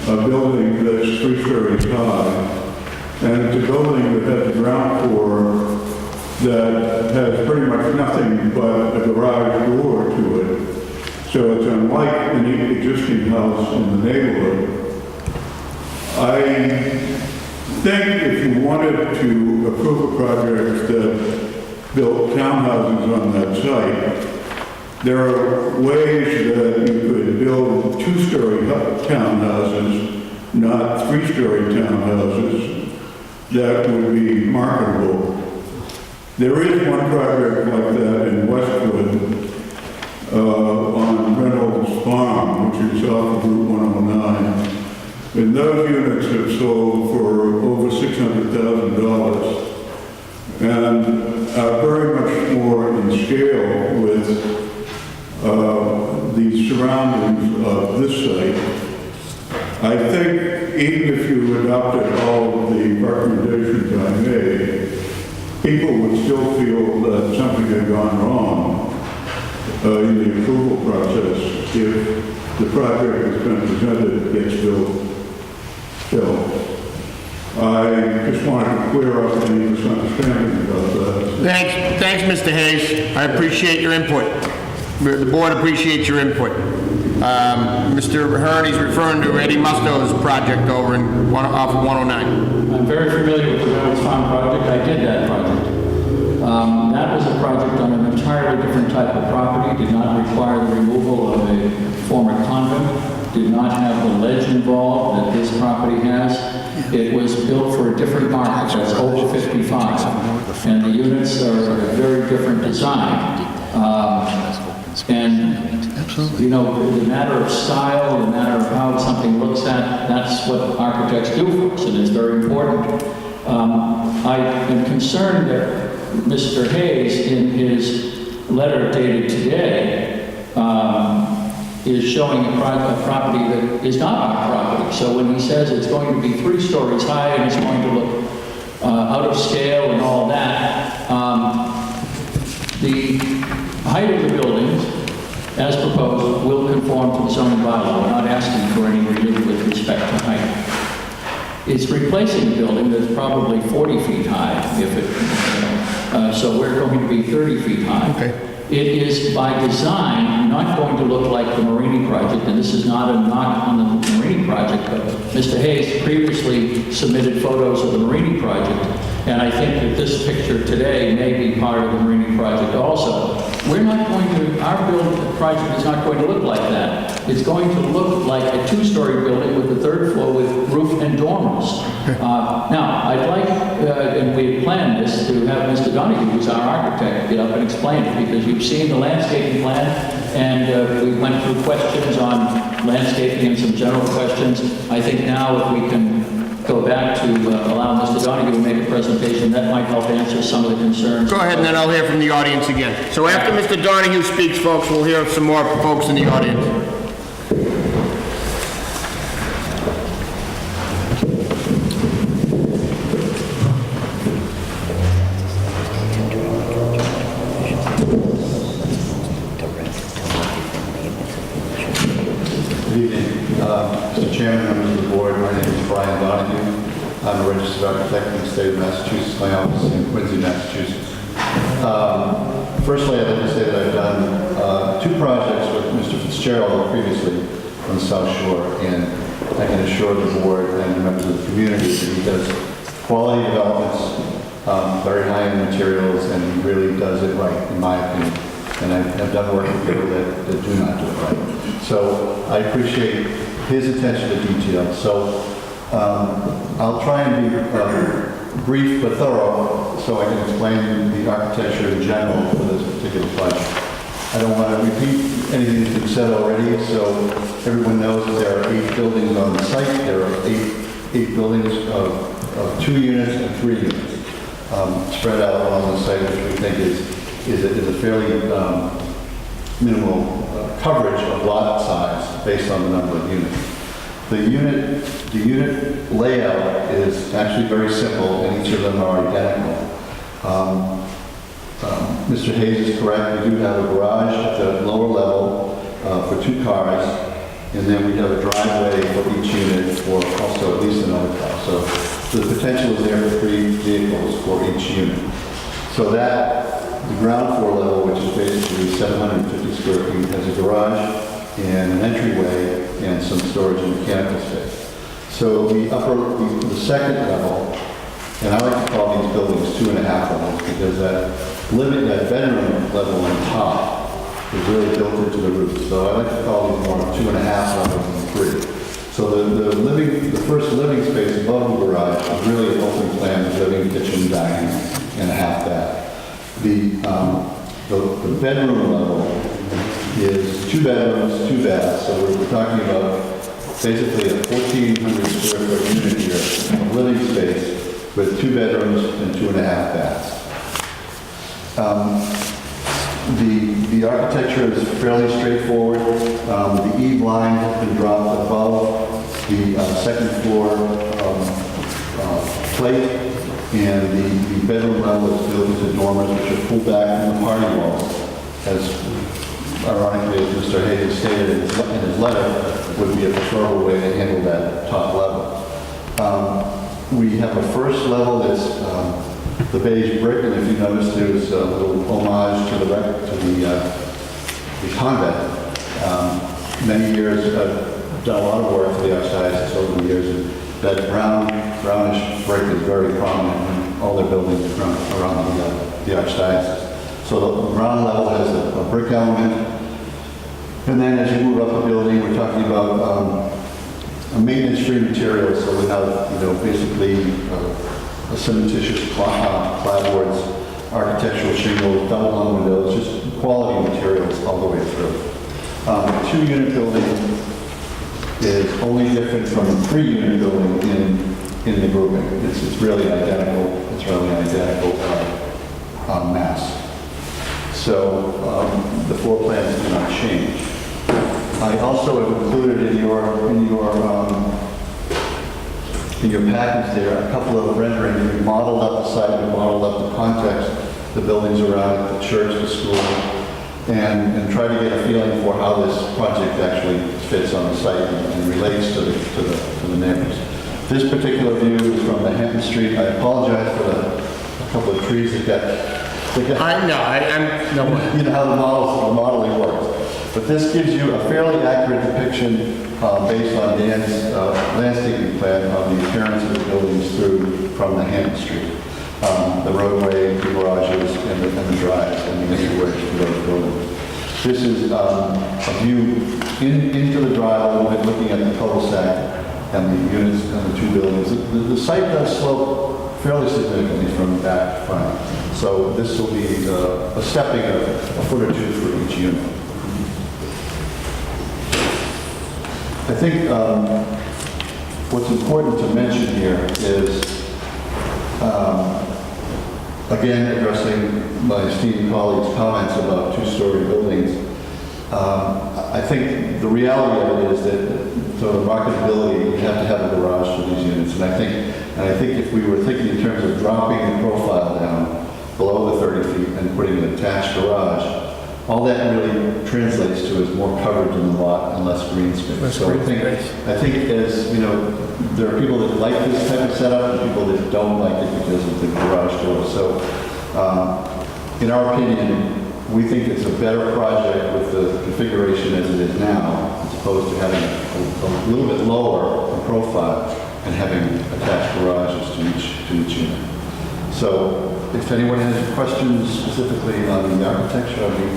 a building that's 3 stories high. And it's a building that has a ground floor that has pretty much nothing but a garage door to it. So it's unlike any existing house in the neighborhood. I think if you wanted to approve a project that built townhouses on that site, there are ways that you could build two-story townhouses, not three-story townhouses, that would be marketable. There is one project like that in Westwood on Reynolds Farm, which is off of Route 109. And those units have sold for over $600,000 and are very much more in scale with the surroundings of this site. I think even if you adopted all of the recommendations I made, people would still feel that something had gone wrong in the approval process if the project that's been presented gets built. I just wanted to clear up any misunderstanding about that. Thanks, Mr. Hayes. I appreciate your input. The board appreciates your input. Mr. Hearn, referring to Eddie Musto's project over off of 109. I'm very familiar with the Reynolds Farm project. I did that project. That was a project on an entirely different type of property, did not require the removal of a former convent, did not have the ledge involved that this property has. It was built for a different market, that's over 55, and the units are a very different design. And, you know, the matter of style, the matter of how something looks at, that's what architects do for us, and it's very important. I am concerned that Mr. Hayes, in his letter dated today, is showing a property that is not our property. So when he says it's going to be 3 stories high and it's going to look out of scale and all that, the height of the buildings, as proposed, will conform to the zoning bylaw. We're not asking for any relief with respect to height. It's replacing a building that's probably 40 feet high, if it, so we're going to be 30 feet high. Okay. It is by design not going to look like the Marini project, and this is not a knock on the Marini project, but Mr. Hayes previously submitted photos of the Marini project, and I think that this picture today may be part of the Marini project also. We're not going to, our project is not going to look like that. It's going to look like a 2-story building with the 3rd floor with roof and dormers. Now, I'd like, and we had planned this, to have Mr. Donahue, who's our architect, get up and explain it, because you've seen the landscaping plan, and we went through questions on landscaping and some general questions. I think now if we can go back to allow Mr. Donahue to make a presentation, that might help answer some of the concerns. Go ahead, and then I'll hear from the audience again. So after Mr. Donahue speaks, folks, we'll hear some more folks in the audience. Mr. Chairman, members of the board, my name is Brian Donahue. I'm a registered architect in the state of Massachusetts. My office is in Quincy, Massachusetts. Firstly, I'd like to say that I've done 2 projects with Mr. Fitzgerald previously on the South Shore, and I can assure the board and the members of the community that he does quality developments, very high-end materials, and he really does it right, in my opinion. And I've done work with people that do not do it right. So I appreciate his attention to detail. So I'll try and be brief but thorough so I can explain the architecture in general for this particular project. I don't want to repeat anything that's been said already, so everyone knows that there are 8 buildings on the site. There are 8 buildings of 2 units and 3 units spread out along the site, which we think is a fairly minimal coverage of lot size based on the number of units. The unit layout is actually very simple, and each of them are identical. Mr. Hayes is correct. We do have a garage at the lower level for 2 cars, and then we have a driveway for each unit for also at least another car. So the potential is there for 3 vehicles for each unit. So that the ground floor level, which is basically 750 square feet, has a garage and an entryway and some storage and mechanical space. So the second level, and I like to call these buildings 2.5 levels because that bedroom level on top is really built into the roof. So I like to call these more 2.5 levels than 3. So the first living space above the garage is really an open plan, living, kitchen, dining, and a half bath. The bedroom level is 2 bedrooms, 2 baths. So we're talking about basically a 1,400 square foot unit here, of living space with 2 bedrooms and 2.5 baths. The architecture is fairly straightforward. The eave line has been dropped above the second floor plate, and the bedroom level is built into dormers which are pulled back from the party walls, as ironically as Mr. Hayes stated in his letter, would be a preferable way to handle that top level. We have a first level that's the beige brick, and if you notice, there's a little homage to the convent. Many years, I've done a lot of work for the Archdiocese over the years, and that brownish brick is very prominent in all their buildings around the Archdiocese. So the ground level has a brick element, and then as you move up the building, we're talking about a maintenance-free material, so we have, basically a cementitious clapboards, architectural shingles, double-hung windows, just quality materials all the way through. The 2-unit building is only different from a 3-unit building in the grouping. It's really identical. It's really an identical mass. So the floor plans do not change. I also have included in your package there a couple of renderings. We modeled up the site, we modeled up the context, the buildings around it, the church, the school, and try to get a feeling for how this project actually fits on the site and relates to the neighbors. This particular view is from the Hampton Street. I apologize for a couple of trees that got. You know how the modeling works. But this gives you a fairly accurate depiction based on Dan's landscaping plan of the appearance of the buildings from the Hampton Street. The roadway, the garages, and the drives, and the entryways to those buildings. This is a view into the drive a little bit, looking at the cul-de-sac and the units and the 2 buildings. The site does slope fairly significantly from back to front. So this will be a stepping of a foot or 2 for each unit. I think what's important to mention here is, again, addressing my esteemed colleague's comments about 2-story buildings. I think the reality of it is that for the marketability, you have to have a garage for these units. And I think if we were thinking in terms of dropping the profile down below the 30 feet and putting an attached garage, all that really translates to is more coverage in the lot and less green space. So I think as there are people that like this type of setup and people that don't like it because of the garage door. So in our opinion, we think it's a better project with the configuration as it is now, as opposed to having a little bit lower in profile and having attached garages to each unit. So if anyone has questions specifically on the architecture, I'd be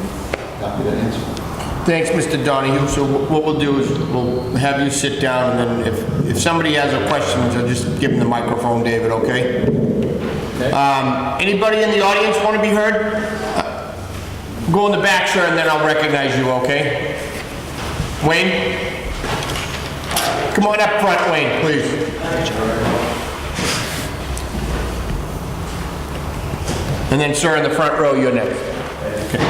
happy to answer. Thanks, Mr. Donahue. So what we'll do is we'll have you sit down, and then if somebody has a question, I'll just give them the microphone, David, okay? Anybody in the audience want to be heard? Go in the back, sir, and then I'll recognize you, okay? Wayne? Come on up front, Wayne, please. And then, sir, in the front row, you're next. Okay.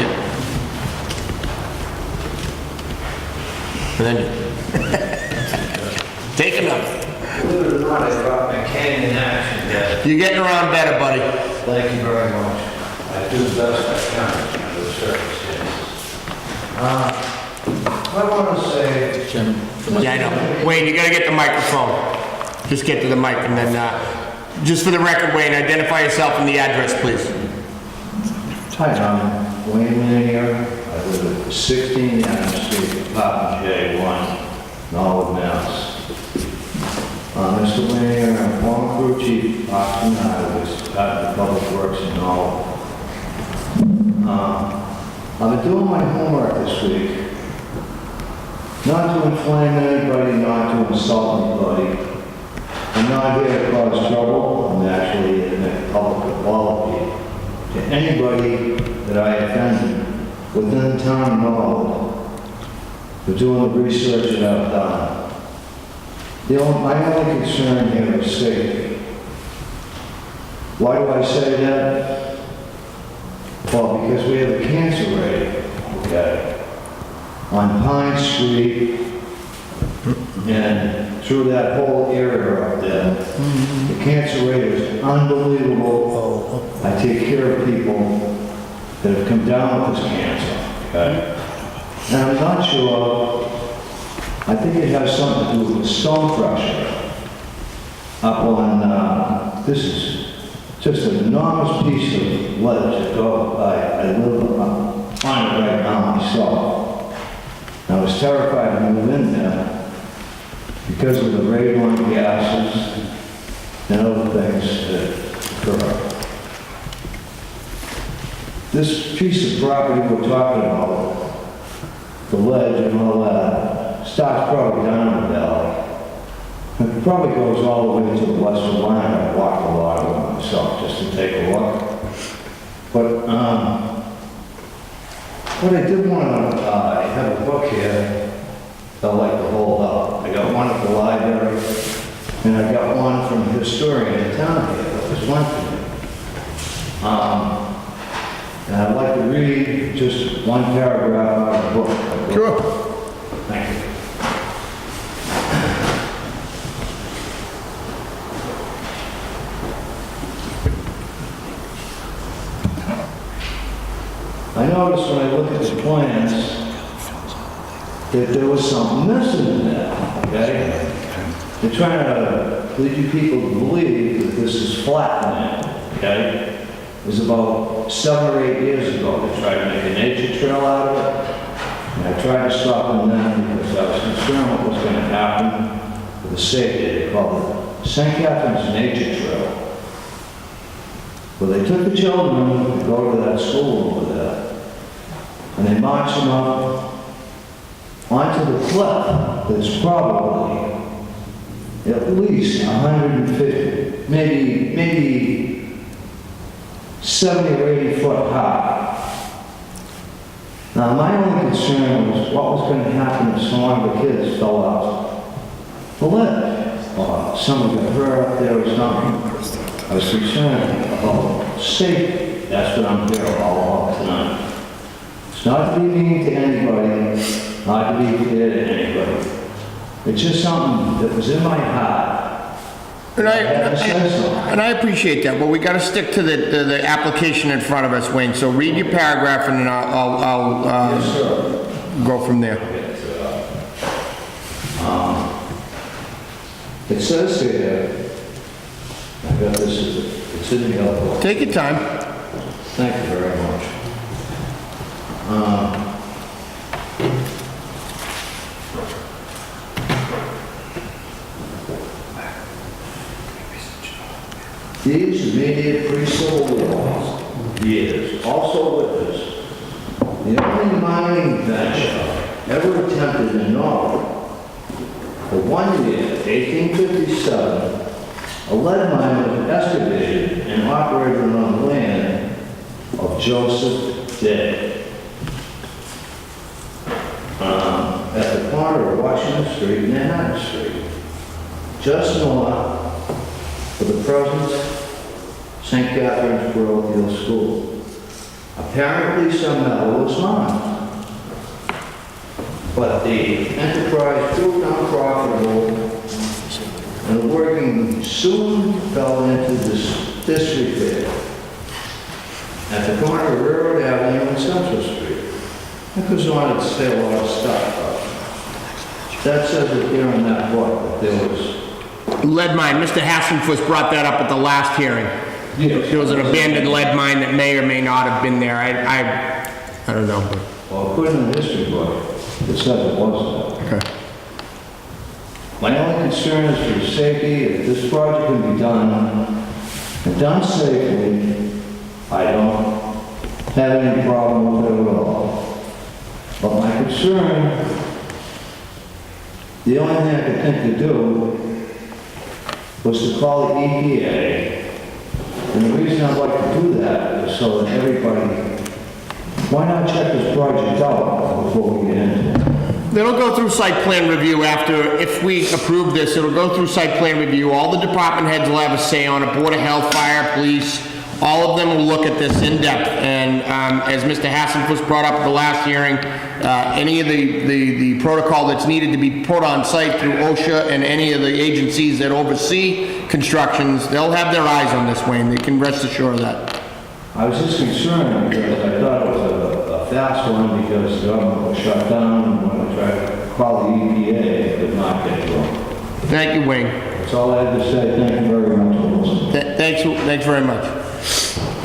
And then take another. Believe it or not, I brought my Canyon action desk. You're getting around better, buddy. Thank you very much. I do the best I can under the circumstances. I want to say... Yeah, I know. Wayne, you gotta get the microphone. Just get to the mic, and then, just for the record, Wayne, identify yourself and the address, please. Hi, I'm Wayne Lanier. I live at 16 Adams Street, apartment J1, Norwood, Mass. Mr. Lanier, I'm former crew chief, Austin Highways, Department of Public Works and all. I've been doing my homework this week. Not to inflame anybody, not to insult anybody. I'm not here to cause trouble. I'm actually here to make a public apology to anybody that I offended within the town of Norwood for doing the research that I've done. My only concern here is safety. Why do I say that? Well, because we have a cancer rate, okay, on Pine Street and through that whole area up there. The cancer rate is unbelievable. I take care of people that have come down with this cancer, okay? And I'm not sure, I think it has something to do with the stone crusher up on, this is just an enormous piece of ledge that I live on it right now myself. And I was terrified to move in there because of the radon gases and other things that occur. This piece of property we're talking about, the ledge and all that, starts probably down the valley. It probably goes all the way to the western line. I walked a lot of it myself just to take a look. But what I did want to, I have a book here that I like to hold up. I got one at the library, and I got one from a historian in town here that was one for me. And I'd like to read just one paragraph out of the book. Sure. Thank you. I noticed when I look at the plans that there was something missing in there, okay? They're trying to lead you people to believe that this is flat land, okay? It was about 7 or 8 years ago, they tried to make a nature trail out of it. And I tried to stop them then because I was concerned what was going to happen with the safety. They called it St. Catherine's Nature Trail. Well, they took the children to go to that school over there, and they marched them up onto the cliff that's probably at least 150, maybe 70 or 80 foot high. Now, my only concern was what was going to happen if some of the kids fell off the ledge, or someone got hurt up there or something. I was concerned about safety. That's what I'm here all about tonight. It's not to be mean to anybody, not to be fair to anybody. It's just something that was in my heart. And I appreciate that, but we got to stick to the application in front of us, Wayne. So read your paragraph, and then I'll go from there. It says here, I got this, it's in the other book. Take your time. Thank you very much. These immediate pre-civil wars, years, also witnessed the only mining venture ever attempted in Norway. For 1 year, 1857, a lead mine was excavated and operated on the land of Joseph Day. At the corner of Washington Street and Manhattan Street, just north of the present St. Catherine's Parochial School. Apparently some metal was mined, but the enterprise proved unprofitable, and the working soon fell into this disrepair. At the corner of Railroad Avenue and Central Street, it goes on to say a lot of stuff. That says it here in that book that there was Lead mine, Mr. Hassenfuss brought that up at the last hearing. Yes. There was an abandoned lead mine that may or may not have been there. I don't know. Well, according to the history book, it says it was there. Okay. My only concern is for the safety. If this project can be done, and done safely, I don't have any problem with it at all. But my concern, the only thing I could think to do was to call the EPA. And the reason I'd like to do that is so that everybody, why not check this project out before we get into it? It'll go through site plan review after, if we approve this, it'll go through site plan review. All the department heads will have a say on it, Board of Health, Fire, Police, all of them will look at this in depth. And as Mr. Hassenfuss brought up at the last hearing, any of the protocol that's needed to be put on site through OSHA and any of the agencies that oversee constructions, they'll have their eyes on this, Wayne. They can rest assured of that. I was just concerned because I thought it was a fast one because the government was shut down and when I tried to call the EPA, it did not get through. Thank you, Wayne. That's all I had to say. Thank you very much for listening. Thanks very much.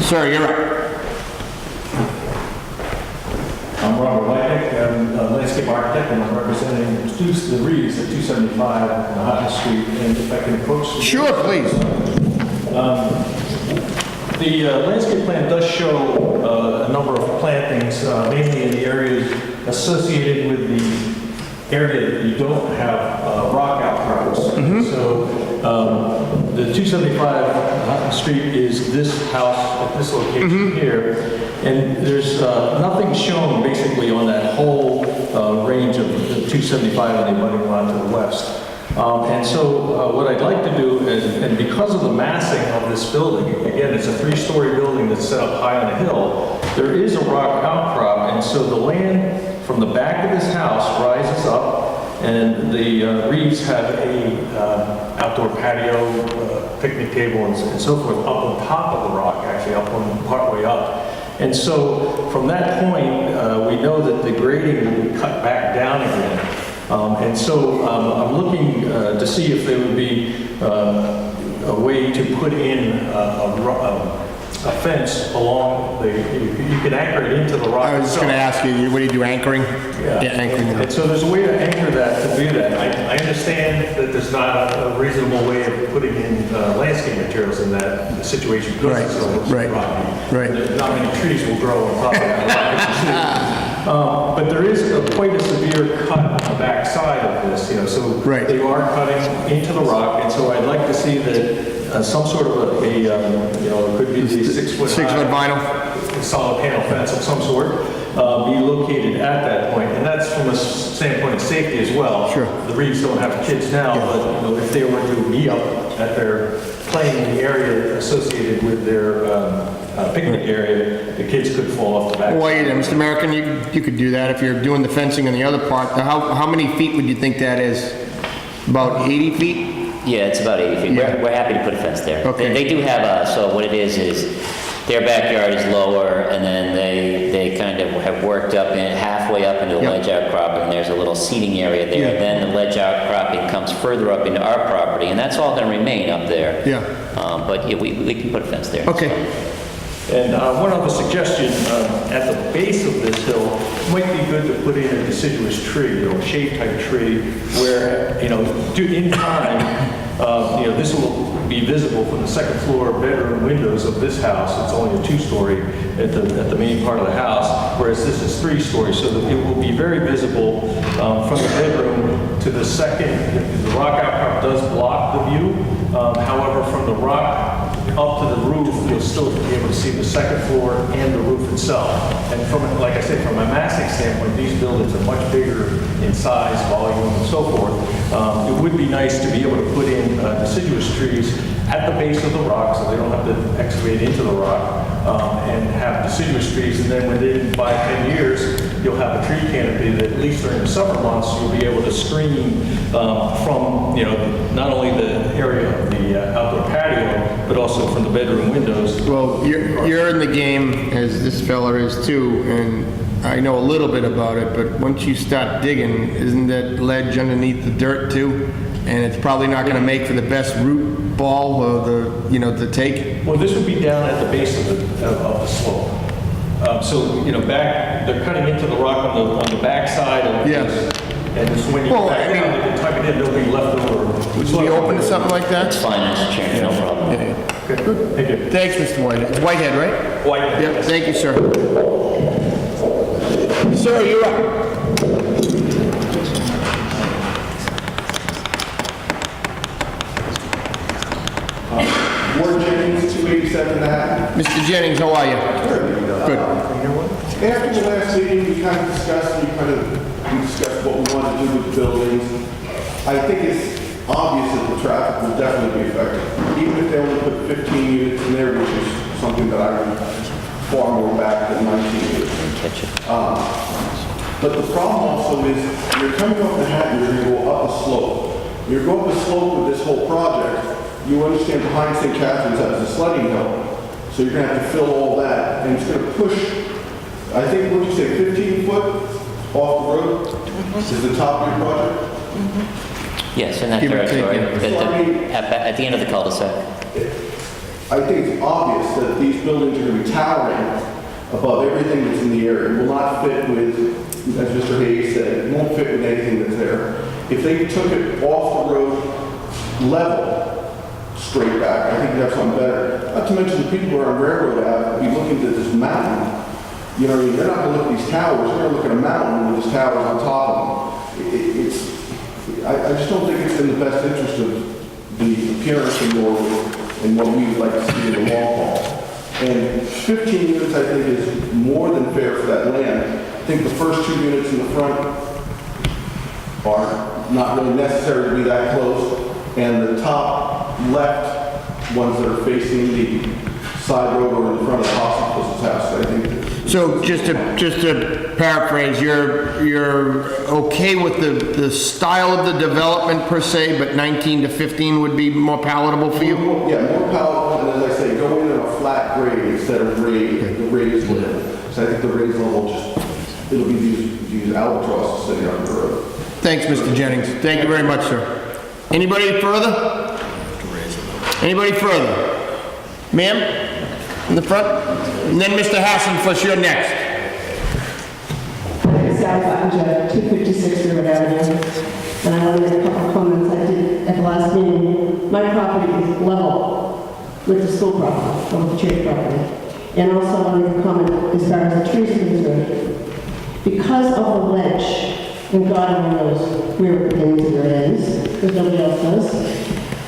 Sir, you're up. I'm Robert Wydick, I'm a landscape architect, and I'm representing the Reeves at 275 Manhattan Street, and if I can approach... Sure, please. The landscape plan does show a number of plantings, mainly in the areas associated with the area that you don't have rock outcrops. So the 275 Manhattan Street is this house at this location here, and there's nothing shown basically on that whole range of the 275 and the abutting lot to the west. And so what I'd like to do is, and because of the massing of this building, again, it's a 3-story building that's set up high on a hill, there is a rock outcrop, and so the land from the back of this house rises up, and the Reeves have a outdoor patio, picnic table, and so forth up on top of the rock, actually up on partway up. And so from that point, we know that the grading will be cut back down again. And so I'm looking to see if there would be a way to put in a fence along the, you can anchor it into the rock. I was just going to ask you, what do you do, anchoring? Yeah, anchoring. And so there's a way to anchor that to do that. I understand that there's not a reasonable way of putting in landscape materials in that situation. Because it's so rocky. Not many trees will grow on top of that. But there is quite a severe cut on the back side of this, so they are cutting into the rock, and so I'd like to see that some sort of it could be the 6-foot vinyl, solid panel fence of some sort, be located at that point, and that's from a standpoint of safety as well. Sure. The Reeves don't have kids now, but if they were to be up at their playing in the area associated with their picnic area, the kids could fall off the back. Wait, Mr. American, you could do that if you're doing the fencing on the other part. How many feet would you think that is? About 80 feet? Yeah, it's about 80 feet. Yeah. We're happy to put a fence there. Okay. They do have so what it is their backyard is lower, and then they kind of have worked up halfway up into a ledge outcrop, and there's a little seating area there. Yeah. Then the ledge outcropping comes further up into our property, and that's all going to remain up there. Yeah. But yeah, we can put a fence there. Okay. And one other suggestion, at the base of this hill, it might be good to put in a deciduous tree, a shade-type tree, where, in time, this will be visible from the second floor bedroom windows of this house. It's only a 2-story at the main part of the house, whereas this is 3 stories, so that it will be very visible from the bedroom to the second. The rock outcrop does block the view. However, from the rock up to the roof, you'll still be able to see the second floor and the roof itself. And like I said, from a massing standpoint, these buildings are much bigger in size, volume, and so forth. It would be nice to be able to put in deciduous trees at the base of the rock, so they don't have to excavate into the rock, and have deciduous trees. And then within 5-10 years, you'll have a tree canopy that, at least during the summer months, you'll be able to screen from, not only the area of the outdoor patio, but also from the bedroom windows. Well, you're in the game, as this fella is too, and I know a little bit about it, but once you start digging, isn't that ledge underneath the dirt too? And it's probably not going to make for the best root ball of the take? Well, this would be down at the base of the slope. So, they're cutting into the rock on the back side of this. And so when you Well, get back I mean- down, you can tuck it in, there'll be leftover. Would you be open to something like that? That's fine, Mr. Chairman, no problem. Yeah, yeah. Okay, thank you. Thanks, Mr. Whitehead. Whitehead, right? Whitehead, Yep, yes. thank you, sir. Sir, you're up. Ward Jennings, 287 Ave. Mr. Jennings, how are you? Good. After the last meeting, we kind of discussed what we want to do with the buildings. I think it's obvious that the traffic will definitely be affected, even if they only put 15 units in there, which is something that I would far more back than 19 units. But the problem also is, you're coming up Manhattan, you're going to go up a slope. You're going up a slope with this whole project. You understand behind St. Catherine's has a sledding hill, so you're going to have to fill all that, and it's going to push, I think, what did you say, 15 foot off the road? Is the top of your project? Yes, in that Give or take, territory, yeah. at the end of the cul-de-sac. I think it's obvious that these buildings are going to be towering above everything that's in the area. It will not fit with, as Mr. Hayes said, it won't fit with anything that's there. If they took it off the road level, straight back, I think you'd have something better. Not to mention the people who are on Railroad Ave will be looking at this mountain. You know, they're not going to look at these towers, they're going to look at a mountain with these towers on top of them. I just don't think it's in the best interest of the appearance of Norwood and what we would like to see in the long haul. And 15 units, I think, is more than fair for that land. I think the first 2 units in the front are not really necessary to be that close. And the top left ones that are facing the side road or in front of the hospital's house, I think. So just to paraphrase, you're okay with the style of the development per se, but 19 to 15 would be more palatable for you? Yeah, more palatable, and as I say, go in at a flat grade instead of raised level. So I think the raised level it'll be these albatrosses sitting on the road. Thanks, Mr. Jennings. Thank you very much, sir. Anybody further? Anybody further? Ma'am? In the front? And then Mr. Hassenfuss, you're next. Sally Buttinger, 256 River Avenue. And I want to make a couple of comments I did at the last meeting. My property is level with the school property, or with the church property. And also I want to make a comment as far as the trees are concerned. Because of the ledge, and God only knows where it begins and where it ends, because nobody else does,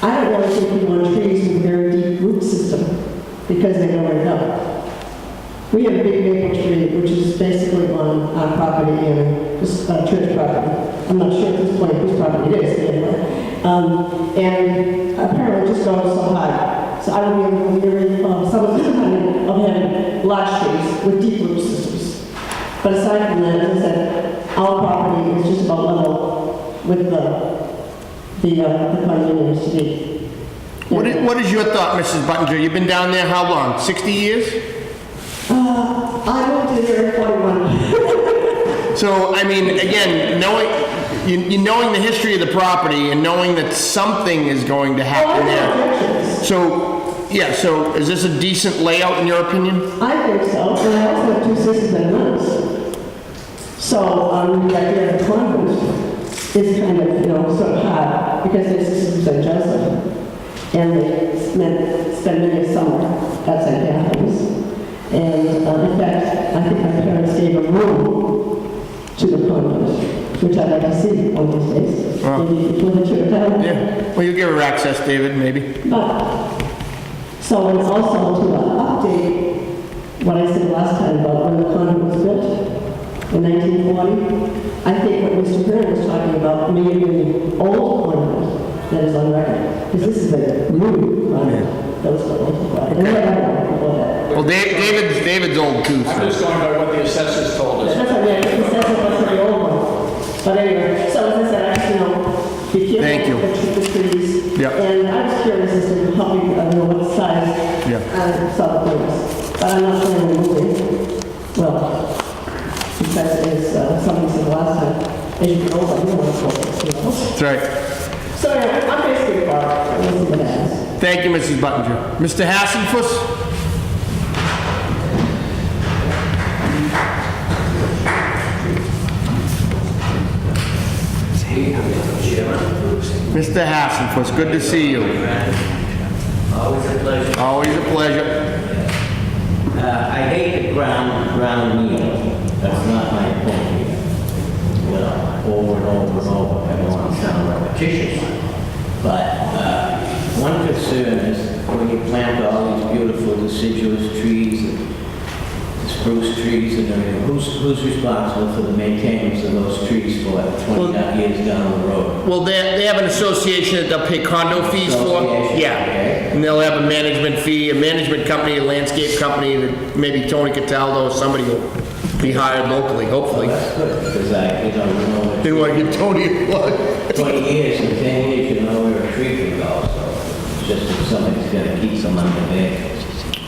I don't really think we want trees with a very deep root system, because they know where to go. We have a big maple tree, which is basically on our property and this church property. I'm not sure at this point whose property it is, anyway. And apparently it just goes so high. So I would be very, some of having large trees with deep root systems. But aside from that, as I said, our property is just about level with the condominiums to be. What is your thought, Mrs. Buttinger? You've been down there how long? 60 years? I moved in here at 41. So, I mean, again, knowing the history of the property and knowing that something is going to happen there. So, yeah, so is this a decent layout in your opinion? I think so, and I also have 2 sisters and nuns. So, the idea of the convent is kind of, sort of hard, because their sisters St. Joseph, and they spend many a summer at St. Catherine's. And in fact, I think my parents gave a room to the convent, which I'd like to see one of these days. Wow. Maybe with a church. Yeah. Well, you give her access, David, maybe. But, so it's also to update what I said last time about when the convent was built in 1940. I think what Mr. Hearn was talking about may have been the old convent that is on record. Because this is a new convent that was built in 1940. Well, David's old too. I'm just going by what the assessors told us. That's what I mean, the assessor was the old one. But anyway, so as I said, I just, be careful Thank you. with the trees. Yep. And I was curious as to how big, what size saw the things. But I'm not planning on moving. Well, because as somebody said last time, as you get older, you don't want to focus, That's right. So anyway, I'm basically for it. We'll see what happens. Thank you, Mrs. Buttinger. Mr. Hassenfuss? Mr. Hassenfuss, good to see you. Always a pleasure. Always a pleasure. I hate the ground meal. That's not my point here. You know, over and over and over. I don't want to sound repetitious. But one concern is when you plant all these beautiful deciduous trees and spruce trees and everything, who's responsible for the maintenance of those trees for 20 years down the road? Well, they have an association that they'll pay condo fees for. Association, Yeah. okay. And they'll have a management fee, a management company, a landscape company, that maybe Tony Cataldo or somebody will be hired locally, hopefully. That's good, because I know Didn't want to give Tony a plug. 20 years and 10 years, you know where a tree can go, so it's just if somebody's gonna keep them under there.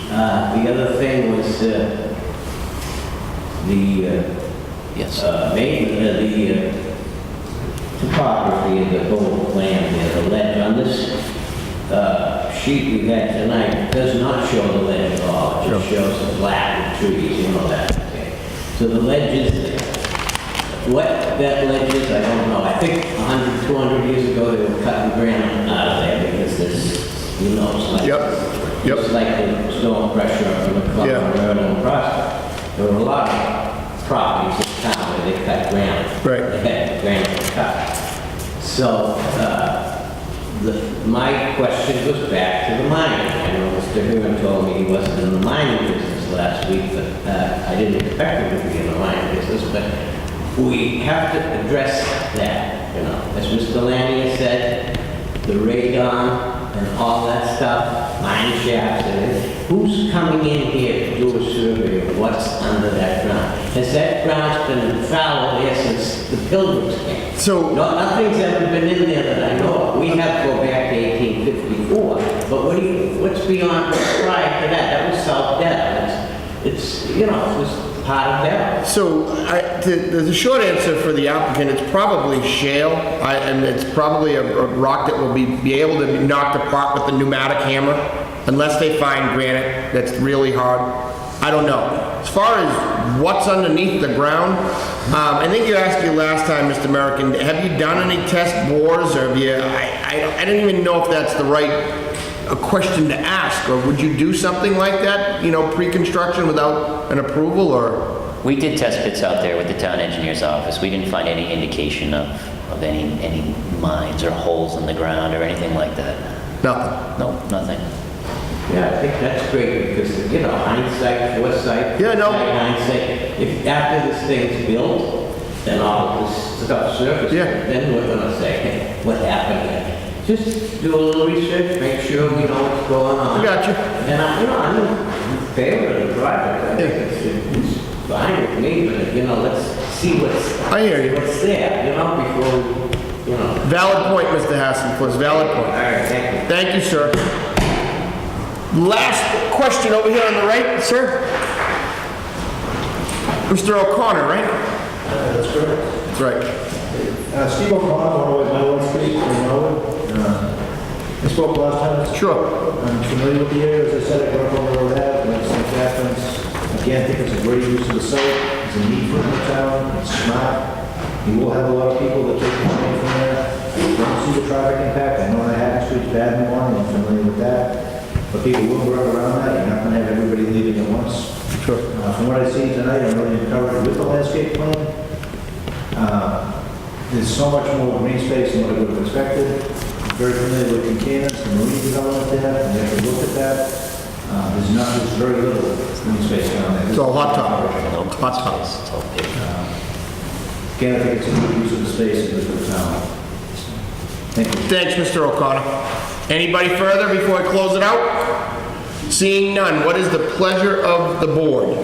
The other thing was, the topography of the whole land there, the ledge on this sheet we had tonight does not show the ledge at all. It just shows the flat with trees, you know that. Okay. So the ledge is there. What that ledge is, I don't know. I think 100, 200 years ago, they were cutting granite out of there because this, you know, it's like, it's like the storm pressure from the club and Prospect. There were a lot of properties in town where they cut granite. They had granite cut. So, my question goes back to the mining. I know Mr. Huron told me he wasn't in the mining business last week, but I didn't expect him to be in the mining business, but we have to address that, you know. As Mr. Lanier said, the radon and all that stuff, mine shafts and everything. Who's coming in here to do a survey of what's under that ground? Has that ground's been fallow there since the Pilgrims came? So nothing's ever been in there that I know of. We have to go back to 1854, but what's beyond, what's prior to that? That was South Devon. It's you know, it was part of that. So the short answer for the applicant, it's probably shale, and it's probably a rock that will be able to be knocked apart with the pneumatic hammer, unless they find granite that's really hard. I don't know. As far as what's underneath the ground, I think you asked me last time, Mr. American, have you done any test bores, or have you, I don't even know if that's the right a question to ask, or would you do something like that, you know, pre-construction without an approval, or? We did test pits out there with the town engineer's office. We didn't find any indication of any mines or holes in the ground or anything like that. Nothing? No, nothing. Yeah, I think that's great because, you know, hindsight, foresight. Yeah, no. Hindsight. If after this thing's built, then all of this stuff surfaces, then we're gonna say, hey, what happened here? Just do a little research, make sure we know what's going on. I got you. And I'm in favor of the project. I think it's fine with me, but, you know, let's see what's there, you know, before we, you know. Valid point, Mr. Hassenfuss, valid point. All right, thank you. Thank you, sir. Last question over here on the right, sir. Mr. O'Connor, right? That's correct. That's right. Steve O'Connor, 108 Madeline Street, in Norwood. I spoke last time. Sure. I'm familiar with the area, as I said, I grew up on Road Ave, like St. Catherine's. Again, I think it's a great use of the site. It's a need for it in the town, it's smart. You will have a lot of people that take the train from there. You don't see the traffic impact. I know that Haddon Street's bad in the morning, I'm familiar with that. But people will work around that, you're not gonna have everybody leaving at once. Sure. From what I see tonight, I'm really encouraged with the landscape plan. There's so much more green space than what I would have expected. I'm very familiar with Buchanan's, the marine development there, and you have to look at that. There's very little green space down there. It's all hot top. Hot top. Again, I think it's a good use of the space and the town. Thank you. Thanks, Mr. O'Connor. Anybody further before I close it out? Seeing none, what is the pleasure of the board?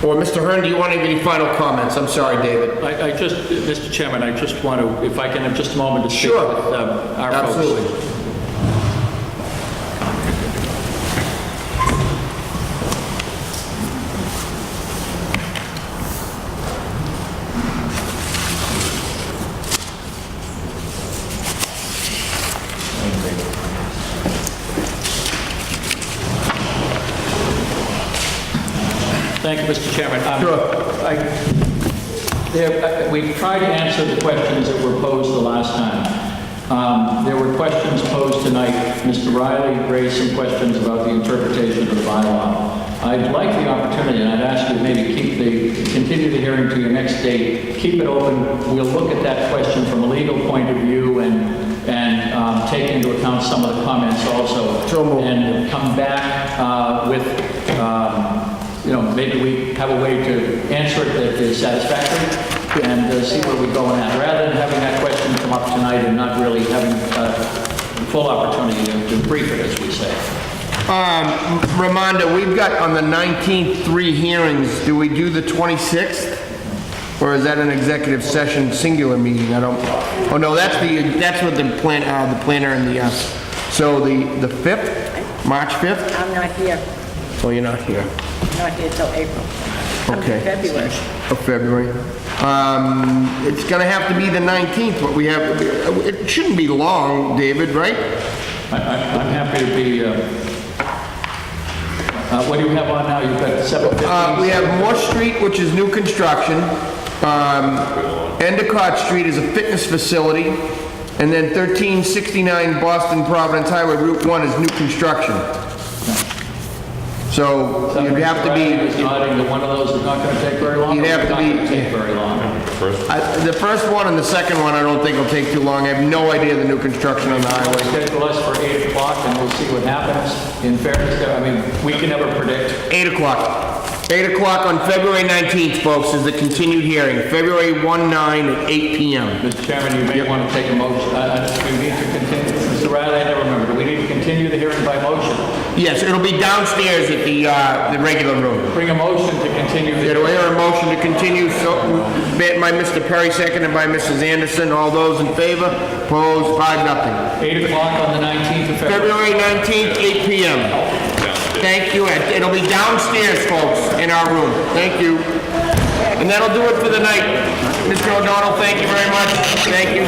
Or Mr. Hearn, do you want to give any final comments? I'm sorry, David. I just, Mr. Chairman, I just want to, if I can have just a moment to speak Sure. with our folks. Absolutely. Thank you, Mr. Chairman. We've tried to answer the questions that were posed the last time. There were questions posed tonight. Mr. Riley raised some questions about the interpretation of the bylaw. I'd like the opportunity, and I'd ask you to maybe continue the hearing to your next date, keep it open. We'll look at that question from a legal point of view and take into account some of the comments also. And come back with, maybe we have a way to answer it that is satisfactory and see where we're going at, rather than having that question come up tonight and not really having full opportunity to brief it, as we say. Ramonda, we've got on the 19th 3 hearings. Do we do the 26th? Or is that an executive session singular meeting? I don't, oh no, that's what the planner and the, so the 5th? March 5th? I'm not here. Oh, you're not here. Not here till April. I'm Okay. in February. Of February. It's gonna have to be the 19th, but we have, it shouldn't be long, David, right? I'm happy to be, what do you have on now? You've got 7:15. We have Morse Street, which is new construction. Endicott Street is a fitness facility. And then 1369 Boston Providence Highway, Route 1 is new construction. So you'd have to be... Is nodding that one of those is not going to take very long? You'd have to be... Not going to take very long. The first one and the second one I don't think will take too long. I have no idea the new construction on the highway. Schedule us for 8 o'clock and we'll see what happens. In fairness, I mean, we can never predict. 8 o'clock. 8 o'clock on February 19th, folks, is the continued hearing. February 1/9 at 8 p.m. Mr. Chairman, you may want to take a motion. We need to continue. Mr. Riley, I never remember. Do we need to continue the hearing by motion? Yes, it'll be downstairs at the regular room. Bring a motion to continue the... Do I hear a motion to continue? So, made by Mr. Perry, seconded by Mrs. Anderson. All those in favor? Opposed? 5-0. 8 o'clock on the 19th of February. February 19th, 8 p.m. Thank you. It'll be downstairs, folks, in our room. Thank you. And that'll do it for the night. Mr. O'Donnell, thank you very much. Thank you.